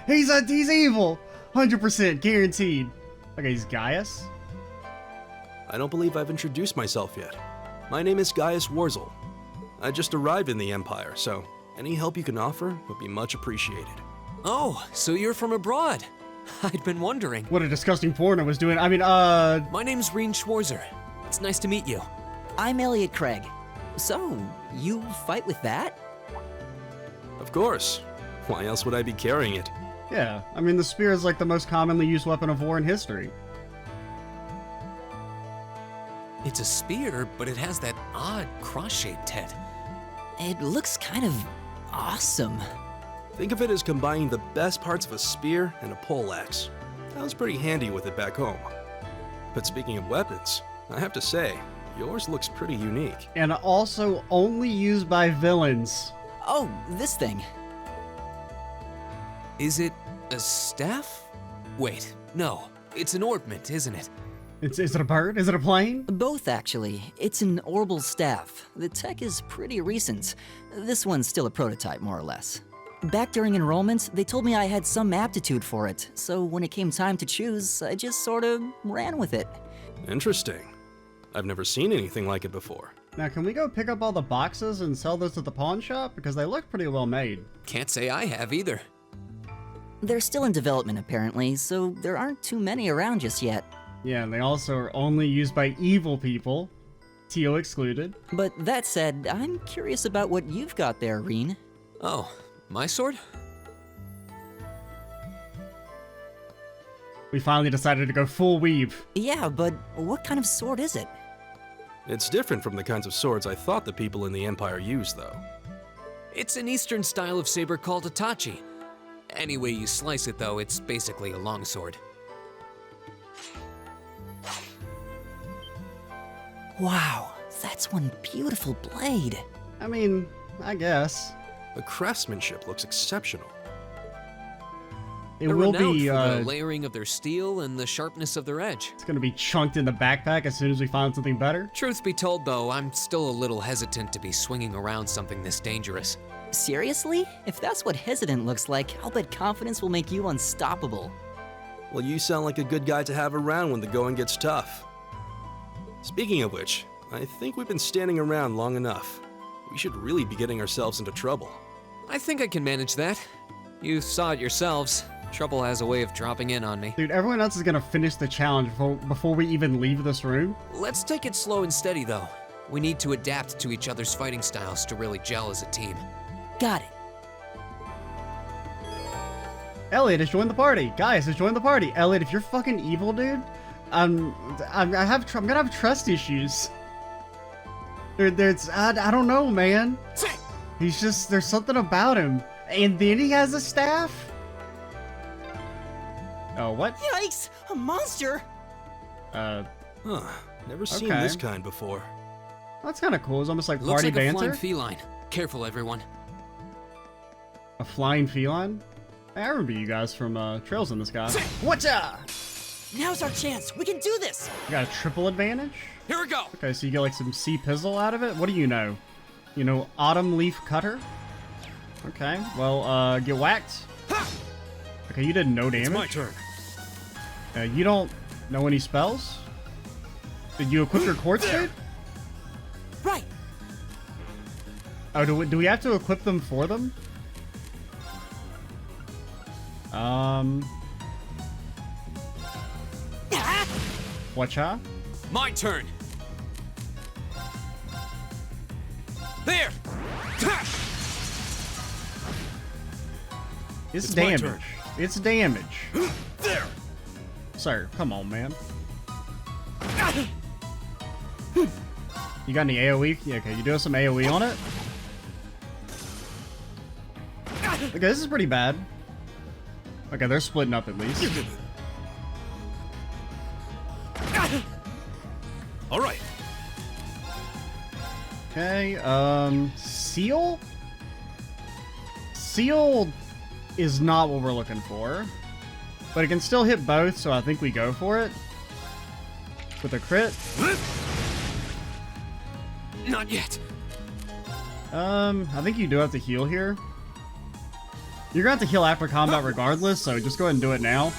He's evil. 100% guaranteed. Okay, he's Gaius. I don't believe I've introduced myself yet. My name is Gaius Warzel. I just arrived in the Empire, so any help you can offer would be much appreciated. Oh, so you're from abroad. I'd been wondering. What a disgusting foreigner was doing. I mean, My name's Reen Schwarzer. It's nice to meet you. I'm Elliot Craig. So, you fight with that? Of course. Why else would I be carrying it? Yeah, I mean, the spear is like the most commonly used weapon of war in history. It's a spear, but it has that odd cross-shaped head. It looks kind of awesome. Think of it as combining the best parts of a spear and a poleaxe. I was pretty handy with it back home. But speaking of weapons, I have to say, yours looks pretty unique. And also only used by villains. Oh, this thing. Is it a staff? Wait, no. It's an ornament, isn't it? Is it a bird? Is it a plane? Both, actually. It's an orbital staff. The tech is pretty recent. This one's still a prototype, more or less. Back during enrollment, they told me I had some aptitude for it, so when it came time to choose, I just sort of ran with it. Interesting. I've never seen anything like it before. Now, can we go pick up all the boxes and sell those at the pawn shop? Because they look pretty well made. Can't say I have either. They're still in development, apparently, so there aren't too many around just yet. Yeah, and they also are only used by evil people. Teal excluded. But that said, I'm curious about what you've got there, Reen. Oh, my sword? We finally decided to go full weeb. Yeah, but what kind of sword is it? It's different from the kinds of swords I thought the people in the Empire used, though. It's an Eastern style of saber called a tachi. Any way you slice it, though, it's basically a longsword. Wow, that's one beautiful blade. I mean, I guess. The craftsmanship looks exceptional. It They're will renowned be, for the layering of their steel and the sharpness of their edge. It's gonna be chunked in the backpack as soon as we find something better. Truth be told, though, I'm still a little hesitant to be swinging around something this dangerous. Seriously? If that's what hesitant looks like, I'll bet confidence will make you unstoppable. Well, you sound like a good guy to have around when the going gets tough. Speaking of which, I think we've been standing around long enough. We should really be getting ourselves into trouble. I think I can manage that. You saw it yourselves. Trouble has a way of dropping in on me. Dude, everyone else is gonna finish the challenge before we even leave this room. Let's take it slow and steady, though. We need to adapt to each other's fighting styles to really gel as a team. Got it. Elliot has joined the party. Guys has joined the party. Elliot, if you're fucking evil, dude, I'm gonna have trust issues. I don't know, man. He's just, there's something about him. And then he has a staff? Oh, what? Yikes! A monster! Never seen Okay. this kind before. That's kind of cool. It's almost like Looks party like a banter. flying feline. Careful, everyone. A flying feline? Hey, I remember you guys from Trails in the Sky. Whatcha? Now's our chance. We can do this. You got a triple advantage? Here we go. Okay, so you get like some sea pizzle out of it? What do you know? You know, autumn leaf cutter? Okay, well, get whacked. Okay, you did no damage. It's my turn. You don't know any spells? Did you equip your quartz, dude? Right. Oh, do we have to equip them for them? Whatcha? My turn. There. It's It's my damage. turn. It's damage. There. Sir, come on, man. You got any AoE? Yeah, okay, you do have some AoE on it? Okay, this is pretty bad. Okay, they're splitting up at least. All right. Okay, Seal? Seal is not what we're looking for. But it can still hit both, so I think we go for it. With a crit. Not yet. I think you do have to heal here. You're gonna have to heal after combat regardless, so just go ahead and do it now.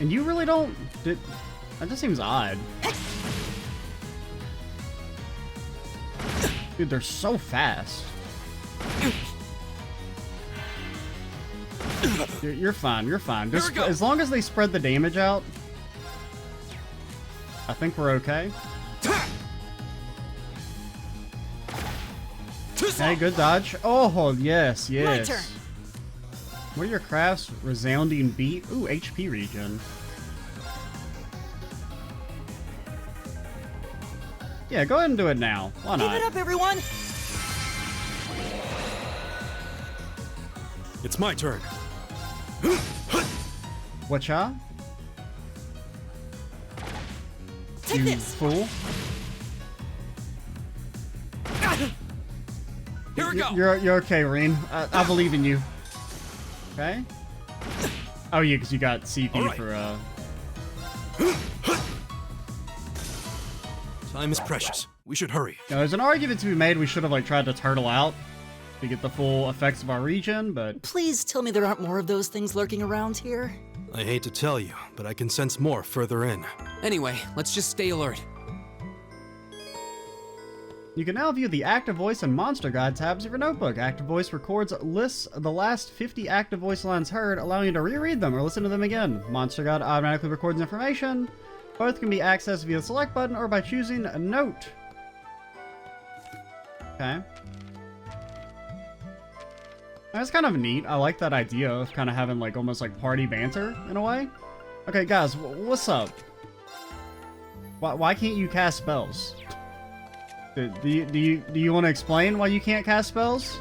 And you really don't... That just seems odd. Dude, they're so fast. You're fine, you're fine. Just, as long as they spread the damage out, I think we're okay. Okay, good dodge. Oh, yes, yes. My turn. What are your crafts? Resounding beat. Ooh, HP regen. Yeah, go ahead and do it now. Why not? Give it up, everyone! It's my turn. Whatcha? Take You this. fool. Here we go. You're okay, Reen. I believe in you. Okay. Oh yeah, because you got CP All right. for Time is precious. We should hurry. Now, there's an argument to be made we should have like tried to turtle out to get the full effects of our regen, but Please tell me there aren't more of those things lurking around here. I hate to tell you, but I can sense more further in. Anyway, let's just stay alert. you can now view the Active Voice and Monster Guide tabs of your notebook. Active Voice lists the last 50 Active Voice lines heard, allowing you to reread them or listen to them again. Monster Guide automatically records information. Both can be accessed via the select button or by choosing a note. Okay. That's kind of neat. I like that idea of kind of having like almost like party banter in a way. Okay, guys, what's up? Why can't you cast spells? Do you want to explain why you can't cast spells?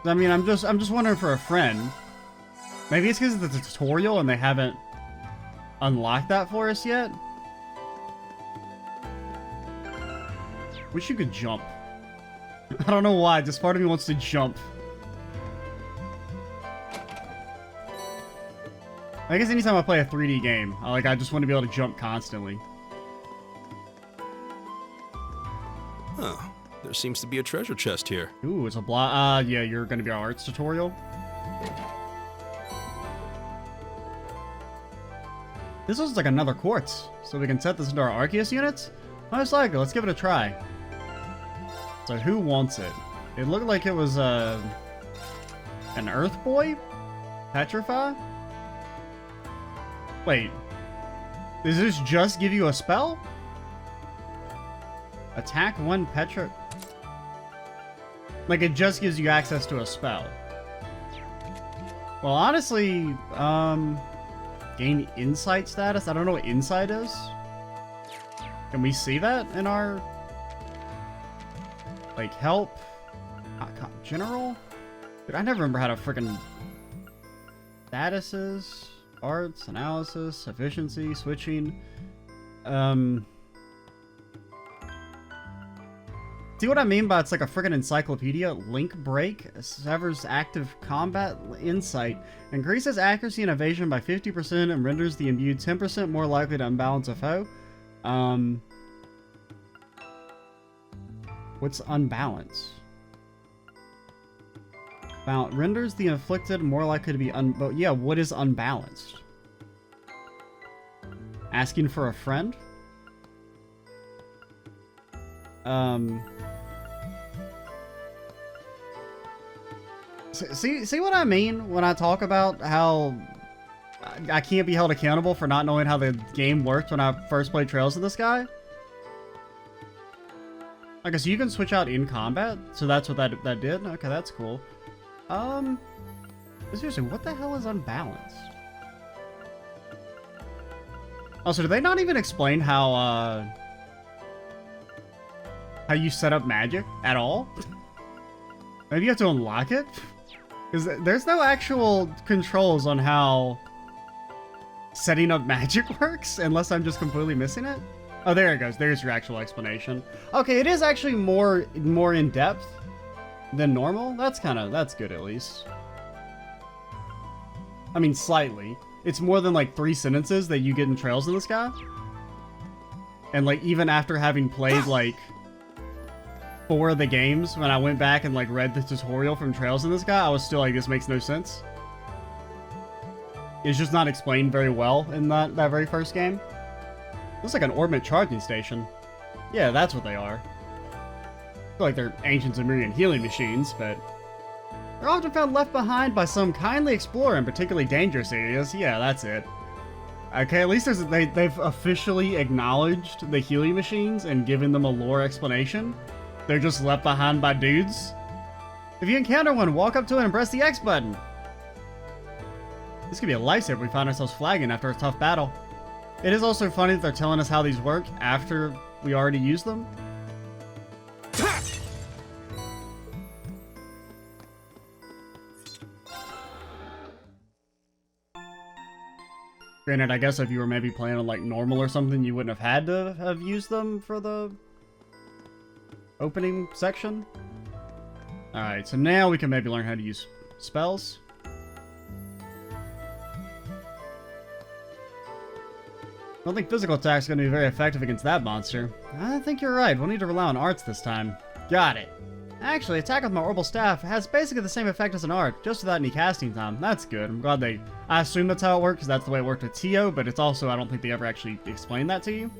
I mean, I'm just wondering for a friend. Maybe it's because of the tutorial and they haven't unlocked that for us yet. Wish you could jump. I don't know why, just part of me wants to jump. I guess anytime I play a 3D game, I just want to be able to jump constantly. Huh. There seems to be a treasure chest here. Ooh, it's a yeah, you're gonna be our arts tutorial. This looks like another quartz, so we can set this into our Arceus units? Most likely, let's give it a try. So who wants it? It looked like it was, an Earth Boy? Petrify? Wait. Does this just give you a spell? Attack one Petra... Like, it just gives you access to a spell. Well, honestly, gain insight status? I don't know what insight is. Can we see that in our... Like, help? General? Dude, I never remember how to frickin' statuses, arts, analysis, efficiency, switching. See what I mean by it's like a frickin' encyclopedia? Link break severs active combat insight, increases accuracy and evasion by 50% and renders the imbued 10% more likely to unbalance a foe. What's unbalance? Renders the inflicted more likely to be but yeah, what is unbalanced? Asking for a friend? See what I mean when I talk about how I can't be held accountable for not knowing how the game worked when I first played Trails of the Sky? Okay, so you can switch out in combat, so that's what that did? Okay, that's cool. Seriously, what the hell is unbalanced? Also, do they not even explain how you set up magic at all? Maybe you have to unlock it? Because there's no actual controls on how setting up magic works, unless I'm just completely missing it. Oh, there it goes. There's your actual explanation. Okay, it is actually more in depth than normal. That's good at least. I mean, slightly. It's more than like 3 sentences that you get in Trails in the Sky. And like even after having played like 4 of the games, when I went back and like read the tutorial from Trails in the Sky, I was still like, this makes no sense. It's just not explained very well in that very first game. Looks like an orbit charging station. Yeah, that's what they are. I feel like they're ancient Zemurian healing machines, but they're often found left behind by some kindly explorer in particularly dangerous areas. Yeah, that's it. Okay, at least they've officially acknowledged the Healy machines and given them a lore explanation. They're just left behind by dudes. If you encounter one, walk up to it and press the X button. This could be a lifesaver if we find ourselves flagging after a tough battle. It is also funny that they're telling us how these work after we already used them. Granted, I guess if you were maybe playing on like normal or something, you wouldn't have had to have used them for the opening section. Alright, so now we can maybe learn how to use spells. I don't think physical attacks are going to be very effective against that monster. I think you're right. We'll need to rely on arts this time. Got it. Actually, attack with my orbital staff has basically the same effect as an art, just without any casting time. That's good. I'm glad they... I assume that's how it works, because that's the way it worked with Tio, but it's also, I don't think they ever actually explained that to you.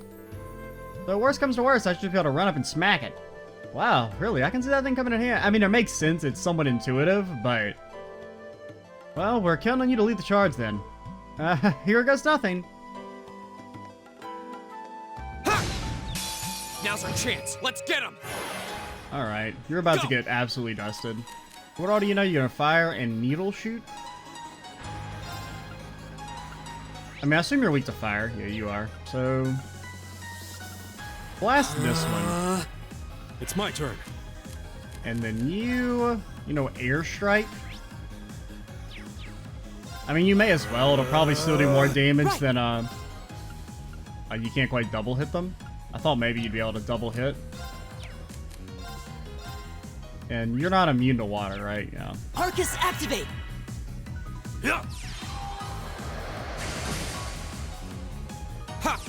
So worst comes to worst, I should be able to run up and smack it. Wow, really? I can see that thing coming in here. I mean, it makes sense. It's somewhat intuitive, but... Well, we're counting on you to lead the charge, then. Here goes nothing. Now's our chance. Let's get him. Alright, you're about to get absolutely dusted. What all do you know? You're gonna fire and needle shoot? I mean, I assume you're weak to fire. Yeah, you are. So... blast this one. It's my turn. And then you know, airstrike. I mean, you may as well. It'll probably still do more damage than, you can't quite double hit them. I thought maybe you'd be able to double hit. And you're not immune to water, right? Yeah. Arcus, activate! Yeah. Ha!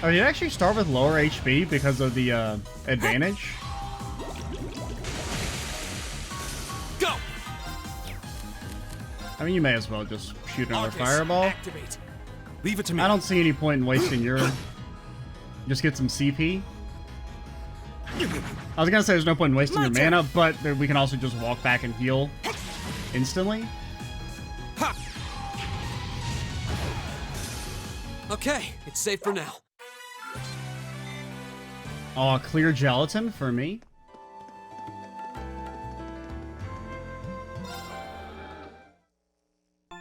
Oh, you actually start with lower HP because of the advantage. Go! I mean, you may as well just shoot another fireball. Activate. Leave it to me. I don't see any point in wasting your... Just get some CP. I was gonna say there's no point in wasting your mana, but we can also just walk back and heal instantly. Ha! Okay, it's safe for now. Oh, clear gelatin for me.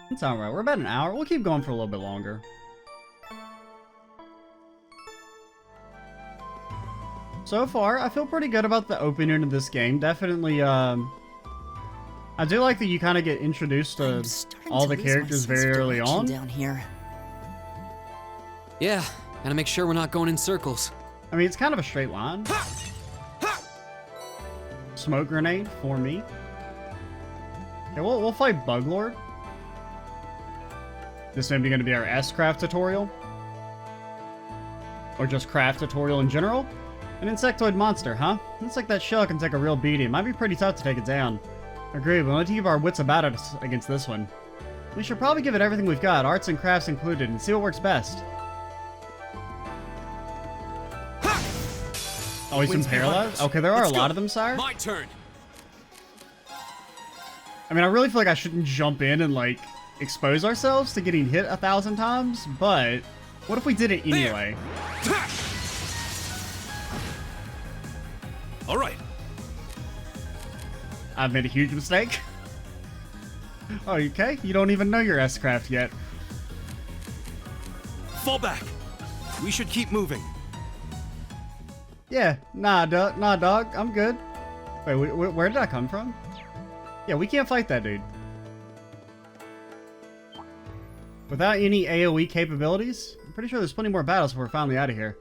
That's alright. We're about an hour. We'll keep going for a little bit longer. So far, I feel pretty good about the opening of this game. Definitely, I do like that you kind of get introduced to all the characters very early on. Down here. Yeah, gotta make sure we're not going in circles. I mean, it's kind of a straight line. Smoke grenade for me. Okay, we'll fight Bug Lord. This may be going to be our S-Craft tutorial. Or just craft tutorial in general. An insectoid monster, huh? Looks like that shell can take a real beating. It might be pretty tough to take it down. Agreed, we'll need to keep our wits about it against this one. We should probably give it everything we've got, arts and crafts included, and see what works best. Oh, he's been paralyzed? Okay, there are a lot of them, sire. My turn. I mean, I really feel like I shouldn't jump in and, like, expose ourselves to getting hit 1,000 times, but what if we did it anyway? All right. I've made a huge mistake. Oh, okay. You don't even know your S-Craft yet. Fall back. We should keep moving. Yeah. Nah, dog. I'm good. Wait, where did I come from? Yeah, we can't fight that dude. Without any AoE capabilities? I'm pretty sure there's plenty more battles before we're finally out of here.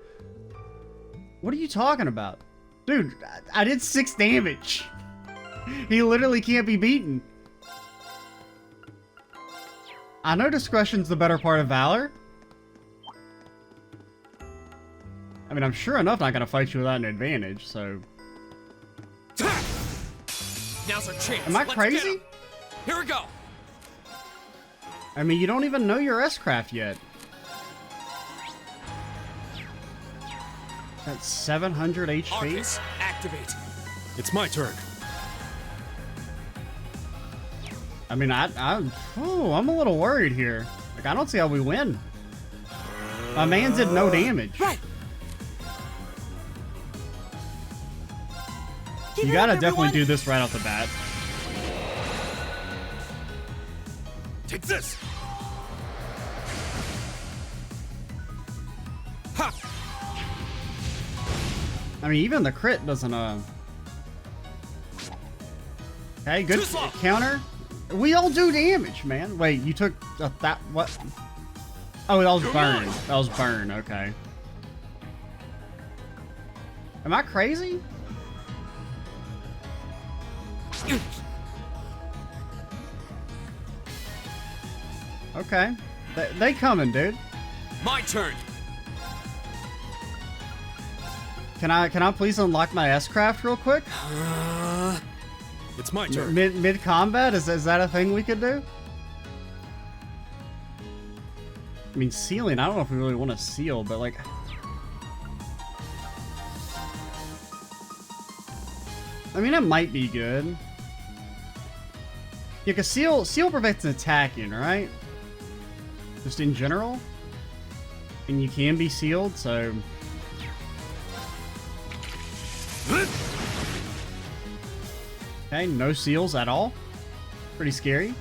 What are you talking about? Dude, I did 6 damage. He literally can't be beaten. I know discretion's the better part of valor. I mean, I'm sure enough not gonna fight you without an advantage, so... Now's our chance. Am I crazy? Here we go. I mean, you don't even know your S-Craft yet. That's 700 HP. Arcus, activate. It's my turn. I mean, I'm a little worried here. Like, I don't see how we win. My man did no damage. Right. You gotta definitely do this right off the bat. Take this. Ha. I mean, even the crit doesn't, Okay, good counter. We all do damage, man. Wait, you took that, what? Oh, that was burn. That was burn, okay. Am I crazy? Okay. They coming, dude. My turn. Can I please unlock my S-Craft real quick? It's my turn. Mid combat? Is that a thing we could do? I mean, sealing, I don't know if we really want to seal, but like... I mean, it might be good. Yeah, because seal prevents attacking, right? Just in general. And you can be sealed, so... Okay, no seals at all. Pretty scary.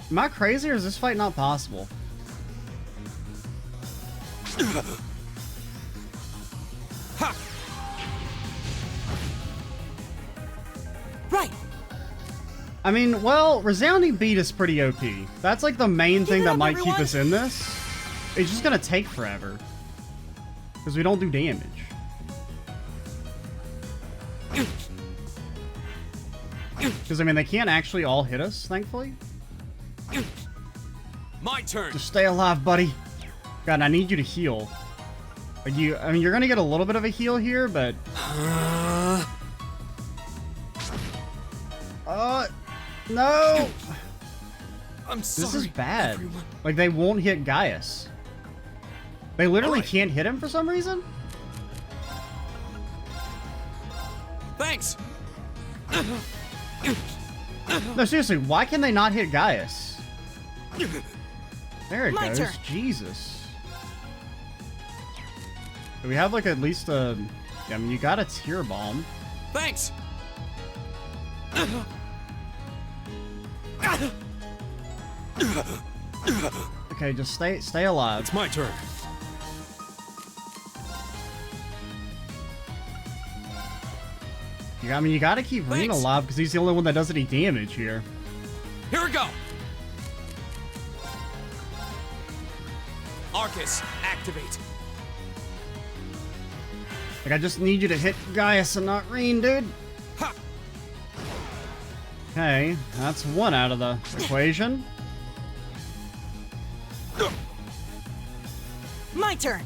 Am I crazy or is this fight not possible? Right. I mean, well, resounding beat is pretty OP. That's like the main thing that might keep us in this. It's just gonna take forever. Because we don't do damage. Because, I mean, they can't actually all hit us, thankfully. My turn. Just stay alive, buddy. God, I need you to heal. I mean, you're gonna get a little bit of a heal here, but... No! I'm sorry. This is bad. Everyone. Like, they won't hit Gaius. They literally can't hit him for some reason? Thanks. No, seriously, why can they not hit Gaius? There it My goes. turn. Jesus. Do we have, like, at least a... Yeah, I mean, you got a tear bomb. Thanks. Okay, just stay alive. It's my turn. I mean, you gotta keep Reen alive because he's the only one that does any damage here. Here we go. Arcus, activate. Like, I just need you to hit Gaius and not Reen, dude. Ha. Okay, that's one out of the equation. My turn.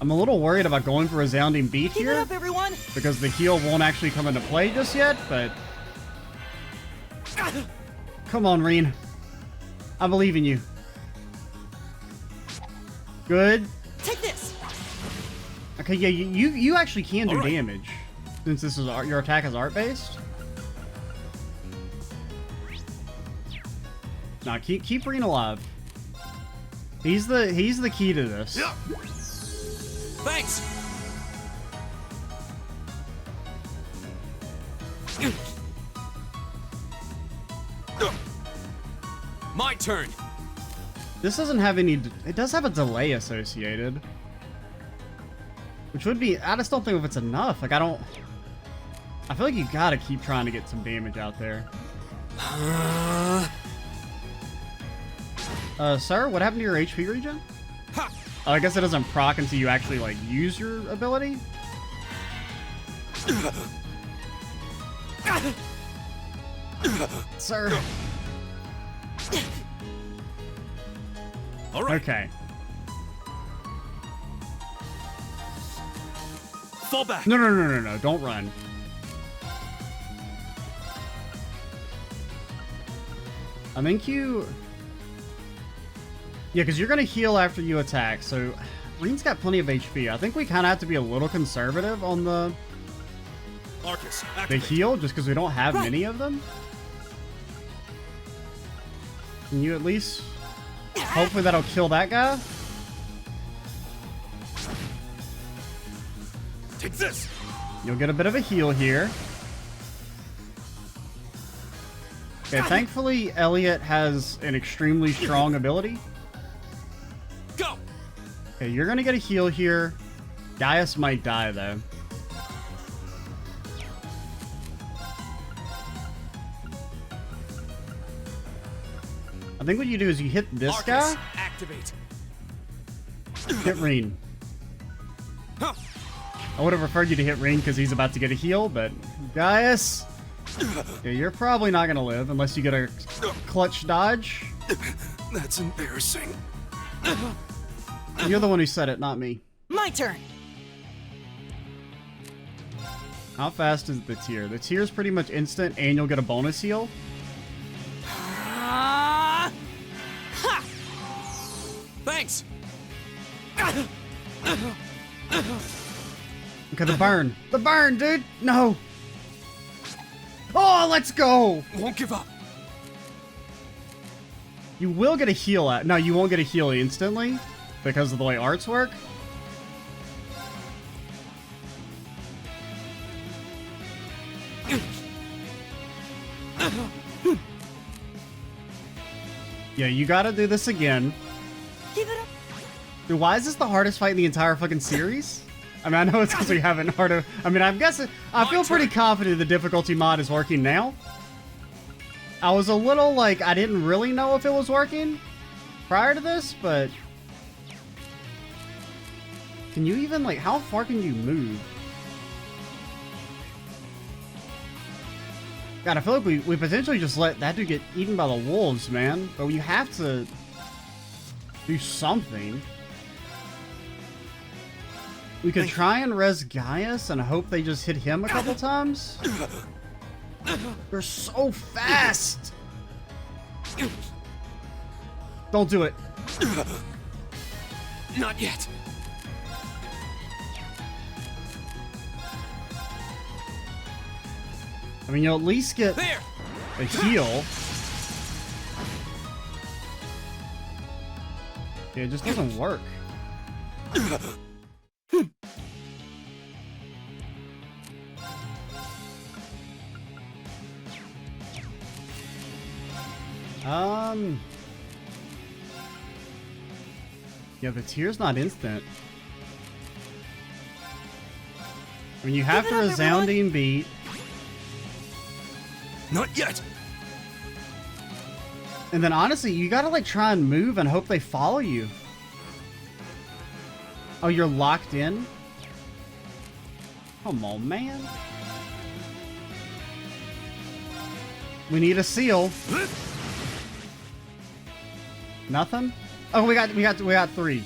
I'm a little worried about going for resounding beat Keep here. it up, everyone. Because the heal won't actually come into play just yet, but... Come on, Reen. I believe in you. Good. Take this. Okay, yeah, you actually can do damage. Since this is your attack is art-based. Nah, keep Reen alive. He's the key to this. Yeah. Thanks. My turn. This doesn't have any... It does have a delay associated. Which would be... I just don't think if it's enough. Like, I don't... I feel like you gotta keep trying to get some damage out there. Sir, what happened to your HP regen? Oh, I guess it doesn't proc until you actually, like, use your ability? Sir. All right. Okay. Fall back. No, don't run. I think you... Yeah, because you're going to heal after you attack, so... Reen's got plenty of HP. I think we kind of have to be a little conservative on the Arcus, heal, just because we don't have many of them. Can you at least... Hopefully that'll kill that guy? Take this! You'll get a bit of a heal here. Okay, thankfully Elliot has an extremely strong ability. Go! Okay, you're gonna get a heal here. Gaius might die though. I think what you do is you hit this Arcus, guy. Activate. Hit Reen. Huh. I would have preferred you to hit Reen because he's about to get a heal, but Gaius, yeah, you're probably not gonna live unless you get a clutch dodge. That's embarrassing. You're the one who said it, not me. My turn. How fast is the tier? The tier is pretty much instant, and you'll get a bonus heal. Thanks. Okay, the burn. The burn, dude! No! Oh, let's go! Won't give up. You will get a heal at... No, you won't get a heal instantly because of the way arts work. Yeah, you gotta do this again. Give it up. Dude, why is this the hardest fight in the entire fucking series? I mean, I know it's because we haven't harder. I mean, I'm guessing. I feel pretty confident the difficulty mod is working now. I was a little like, I didn't really know if it was working prior to this, but can you even like, how far can you move? God, I feel like we potentially just let that dude get eaten by the wolves, man. But you have to do something. We could try and res Gaius and hope they just hit him a couple times. They're so fast! Don't do it. Not yet. I mean, you'll at least get a heal. Yeah, it just doesn't work. Yeah, the tier's not instant. I mean, you have the resounding beat. Not yet. And then honestly, you gotta like try and move and hope they follow you. Oh, you're locked in? Come on, man. We need a seal. Nothing? Oh, we got 3.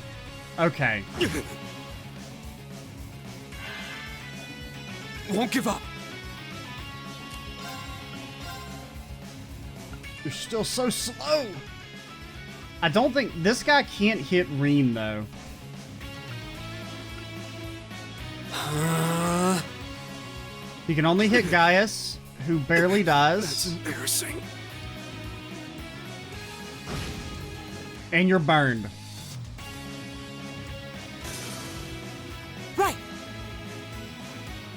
Okay. Won't give up. You're still so slow. I don't think this guy can't hit Reen though. He can only hit Gaius, who barely does. That's embarrassing. And you're burned. Right.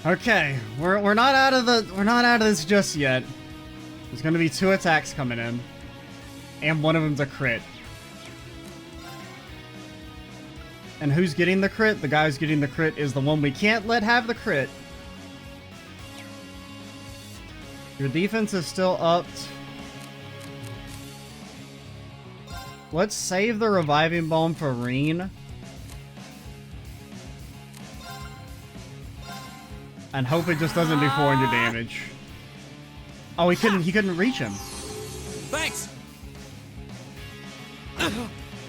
Okay, we're not out of this just yet. There's gonna be 2 attacks coming in, and one of them's a crit. And who's getting the crit? The guy who's getting the crit is the one we can't let have the crit. Your defense is still upped. Let's save the reviving bomb for Reen. And hope it just doesn't do 400 damage. Oh, he couldn't reach him. Thanks.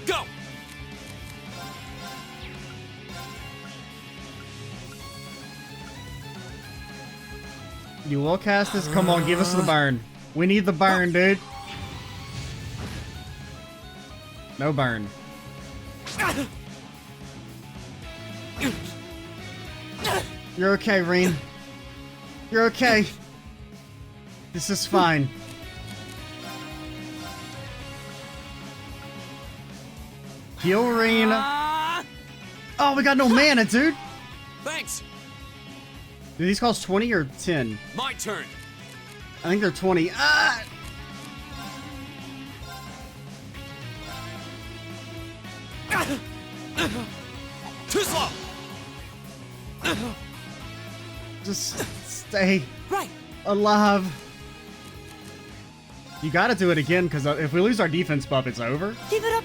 Go. You will cast this? Come on, give us the burn. We need the burn, dude. No burn. You're okay, Reen. You're okay. This is fine. Heal Reen. Oh, we got no mana, dude. Thanks. Do these cost 20 or 10? My turn. I think they're 20. Ah! Too slow. Just stay right alive. You gotta do it again, because if we lose our defense buff, it's over. Keep it up.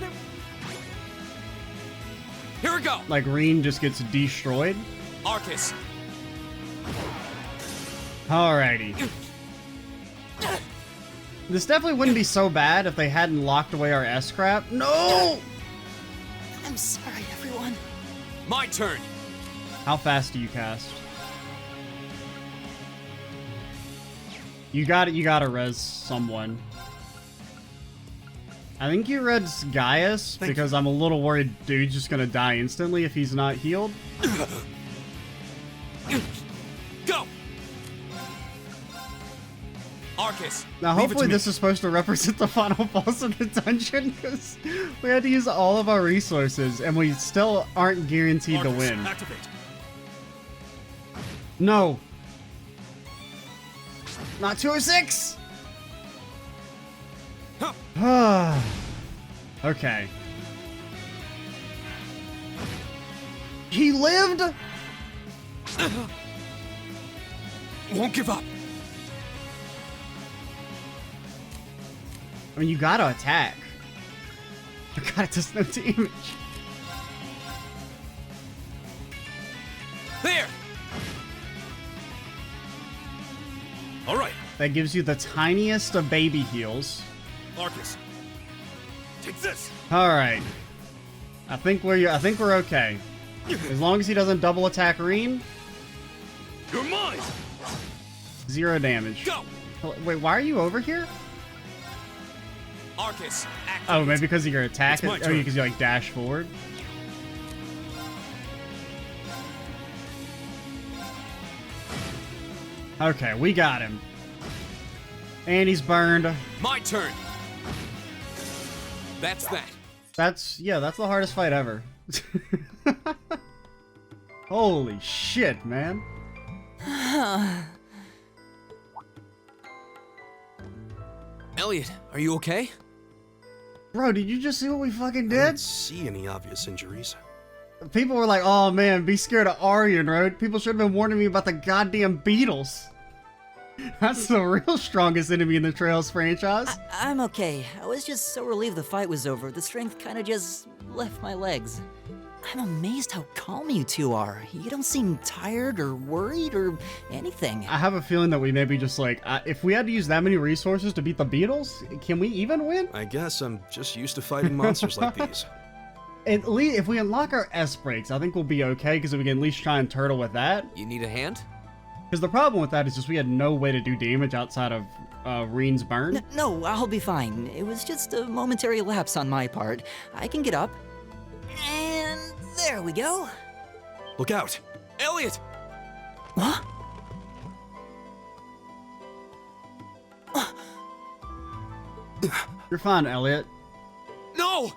Here we go. Like, Reen just gets destroyed. Arcus. Alrighty. This definitely wouldn't be so bad if they hadn't locked away our S-Crap. No! I'm sorry, everyone. My turn. How fast do you cast? You gotta res someone. I think you res Gaius, because I'm a little worried dude's just gonna die instantly if he's not healed. Go! Arcus. Now hopefully this is supposed to represent the final boss of the dungeon, because we had to use all of our resources, and we still aren't guaranteed to win. Activate. No! Not 206! Okay. He lived? Won't give up. I mean, you gotta attack. God, it does no damage. There! All right. That gives you the tiniest of baby heals. Arcus. Take this. All right. I think we're okay. As long as he doesn't double attack Reen. You're mine. 0 damage. Go. Wait, why are you over here? Arcus. Activate. Oh, maybe because of your attack. It's my Oh, turn. because you like dash forward. Okay, we got him. And he's burned. My turn. That's that. That's the hardest fight ever. Holy shit, man. Elliot, are you okay? Bro, did you just see what we fucking I did? don't see any obvious injuries. People were like, oh man, be scared of Aryan, right? People should have been warning me about the goddamn beetles. That's the real strongest enemy in the Trails franchise. I'm okay. I was just so relieved the fight was over. The strength kind of just left my legs. I'm amazed how calm you two are. You don't seem tired or worried or anything. I have a feeling that we maybe just like, if we had to use that many resources to beat the beetles, can we even win? I guess I'm just used to fighting monsters like these. At least if we unlock our S breaks, I think we'll be okay because we can at least try and turtle with that. You need a hand? Because the problem with that is just we had no way to do damage outside of Reen's burn. No, I'll be fine. It was just a momentary lapse on my part. I can get up. And there we go. Look out! Elliot! What? You're fine, Elliot. No!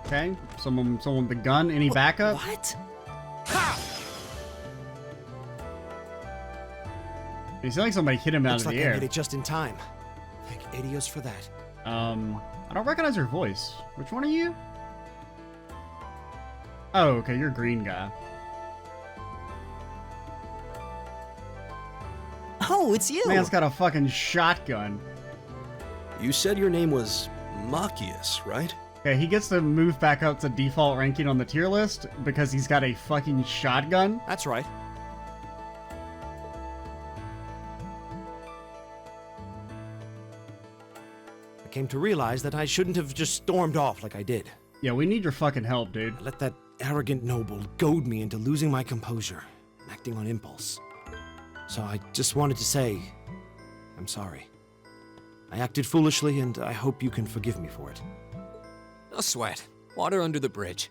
Okay, someone with the gun. Any backup? What? It sounds like somebody hit him out Looks of like the I air. made it just in time. Thank Adios for that. I don't recognize your voice. Which one are you? Oh, okay, you're a green guy. Oh, it's you! Man's got a fucking shotgun. You said your name was Machias, right? Okay, he gets to move back up to default ranking on the tier list because he's got a fucking shotgun. That's right. I came to realize that I shouldn't have just stormed off like I did. Yeah, we need your fucking help, dude. I let that arrogant noble goad me into losing my composure and acting on impulse. So I just wanted to say, I'm sorry. I acted foolishly, and I hope you can forgive me for it. No sweat. Water under the bridge.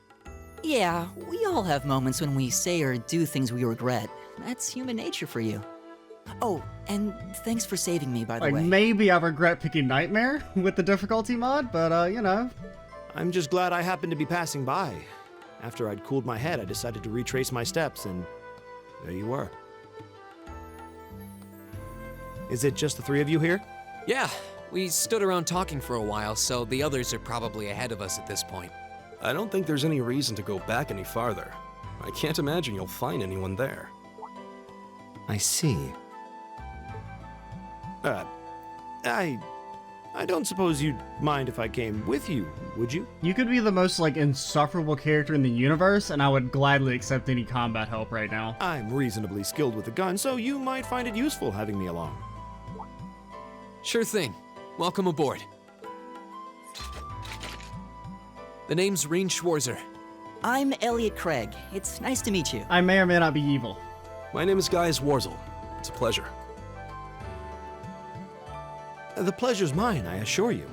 Yeah, we all have moments when we say or do things we regret. That's human nature for you. Oh, and thanks for saving me, by the Like, way. maybe I regret picking Nightmare with the difficulty mod, but, you know. I'm just glad I happened to be passing by. After I'd cooled my head, I decided to retrace my steps, and there you were. Is it just the three of you here? Yeah, we stood around talking for a while, so the others are probably ahead of us at this point. I don't think there's any reason to go back any farther. I can't imagine you'll find anyone there. I see. I don't suppose you'd mind if I came with you, would you? You could be the most, like, insufferable character in the universe, and I would gladly accept any combat help right now. I'm reasonably skilled with a gun, so you might find it useful having me along. Sure thing. Welcome aboard. The name's Reen Schwarzer. I'm Elliot Craig. It's nice to meet you. I may or may not be evil. My name is Guy Warzel. It's a pleasure. The pleasure's mine, I assure you.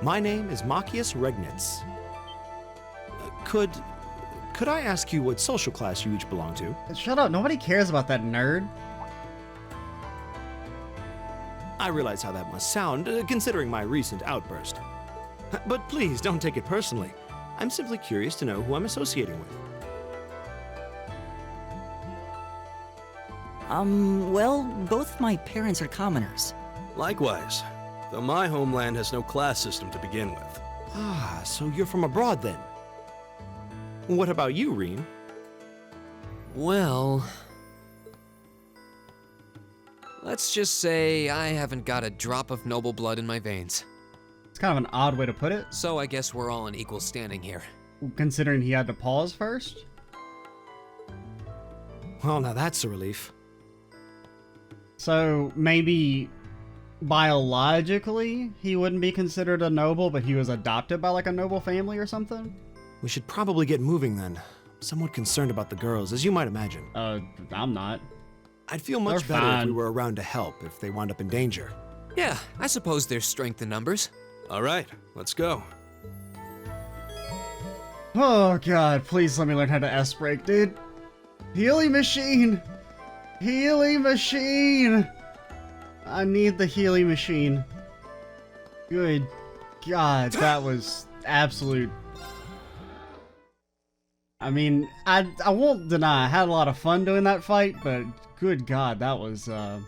My name is Machias Regnitz. Could I ask you what social class you each belong to? Shut up, nobody cares about that nerd. I realize how that must sound, considering my recent outburst. But please, don't take it personally. I'm simply curious to know who I'm associating with. Well, both my parents are commoners. Likewise, though my homeland has no class system to begin with. Ah, so you're from abroad then? What about you, Reen? Well, let's just say I haven't got a drop of noble blood in my veins. It's kind of an odd way to put it. So I guess we're all in equal standing here. Considering he had to pause first? Well, now that's a relief. So, maybe biologically he wouldn't be considered a noble, but he was adopted by, like, a noble family or something? We should probably get moving then. I'm somewhat concerned about the girls, as you might imagine. I'm not. I'd feel much They're better if fine. we were around to help if they wound up in danger. Yeah, I suppose there's strength in numbers. All right, let's go. Oh god, please let me learn how to S-brake, dude. Healing machine! Healing machine! I need the healing machine. Good god, that was absolute... I mean, I won't deny I had a lot of fun doing that fight, but good god, that was a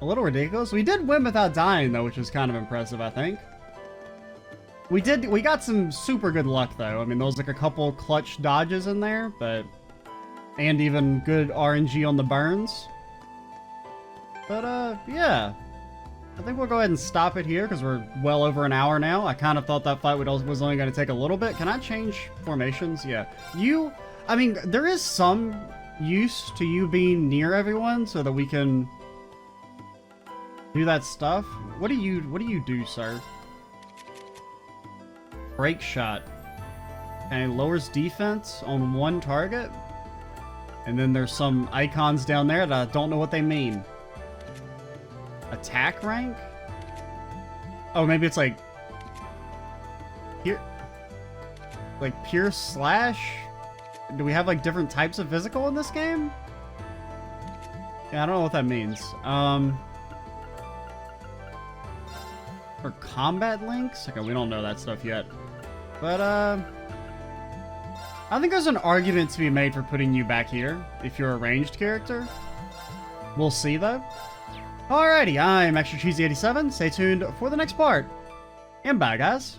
little ridiculous. We did win without dying though, which was kind of impressive, I think. We got some super good luck though. I mean, there was like a couple clutch dodges in there, but... And even good RNG on the burns. But, yeah. I think we'll go ahead and stop it here, because we're well over an hour now. I kind of thought that fight was only going to take a little bit. Can I change formations? Yeah. I mean, there is some use to you being near everyone, so that we can do that stuff. What do you do, sir? Break shot. Okay, lowers defense on one target. And then there's some icons down there that I don't know what they mean. Attack rank? Oh, maybe it's like... Here... Like pure slash? Do we have like different types of physical in this game? Yeah, I don't know what that means. For combat links? Okay, we don't know that stuff yet. But, I think there's an argument to be made for putting you back here, if you're a ranged character. We'll see, though. Alrighty, I'm Extra Cheesy 87. Stay tuned for the next part. And bye, guys.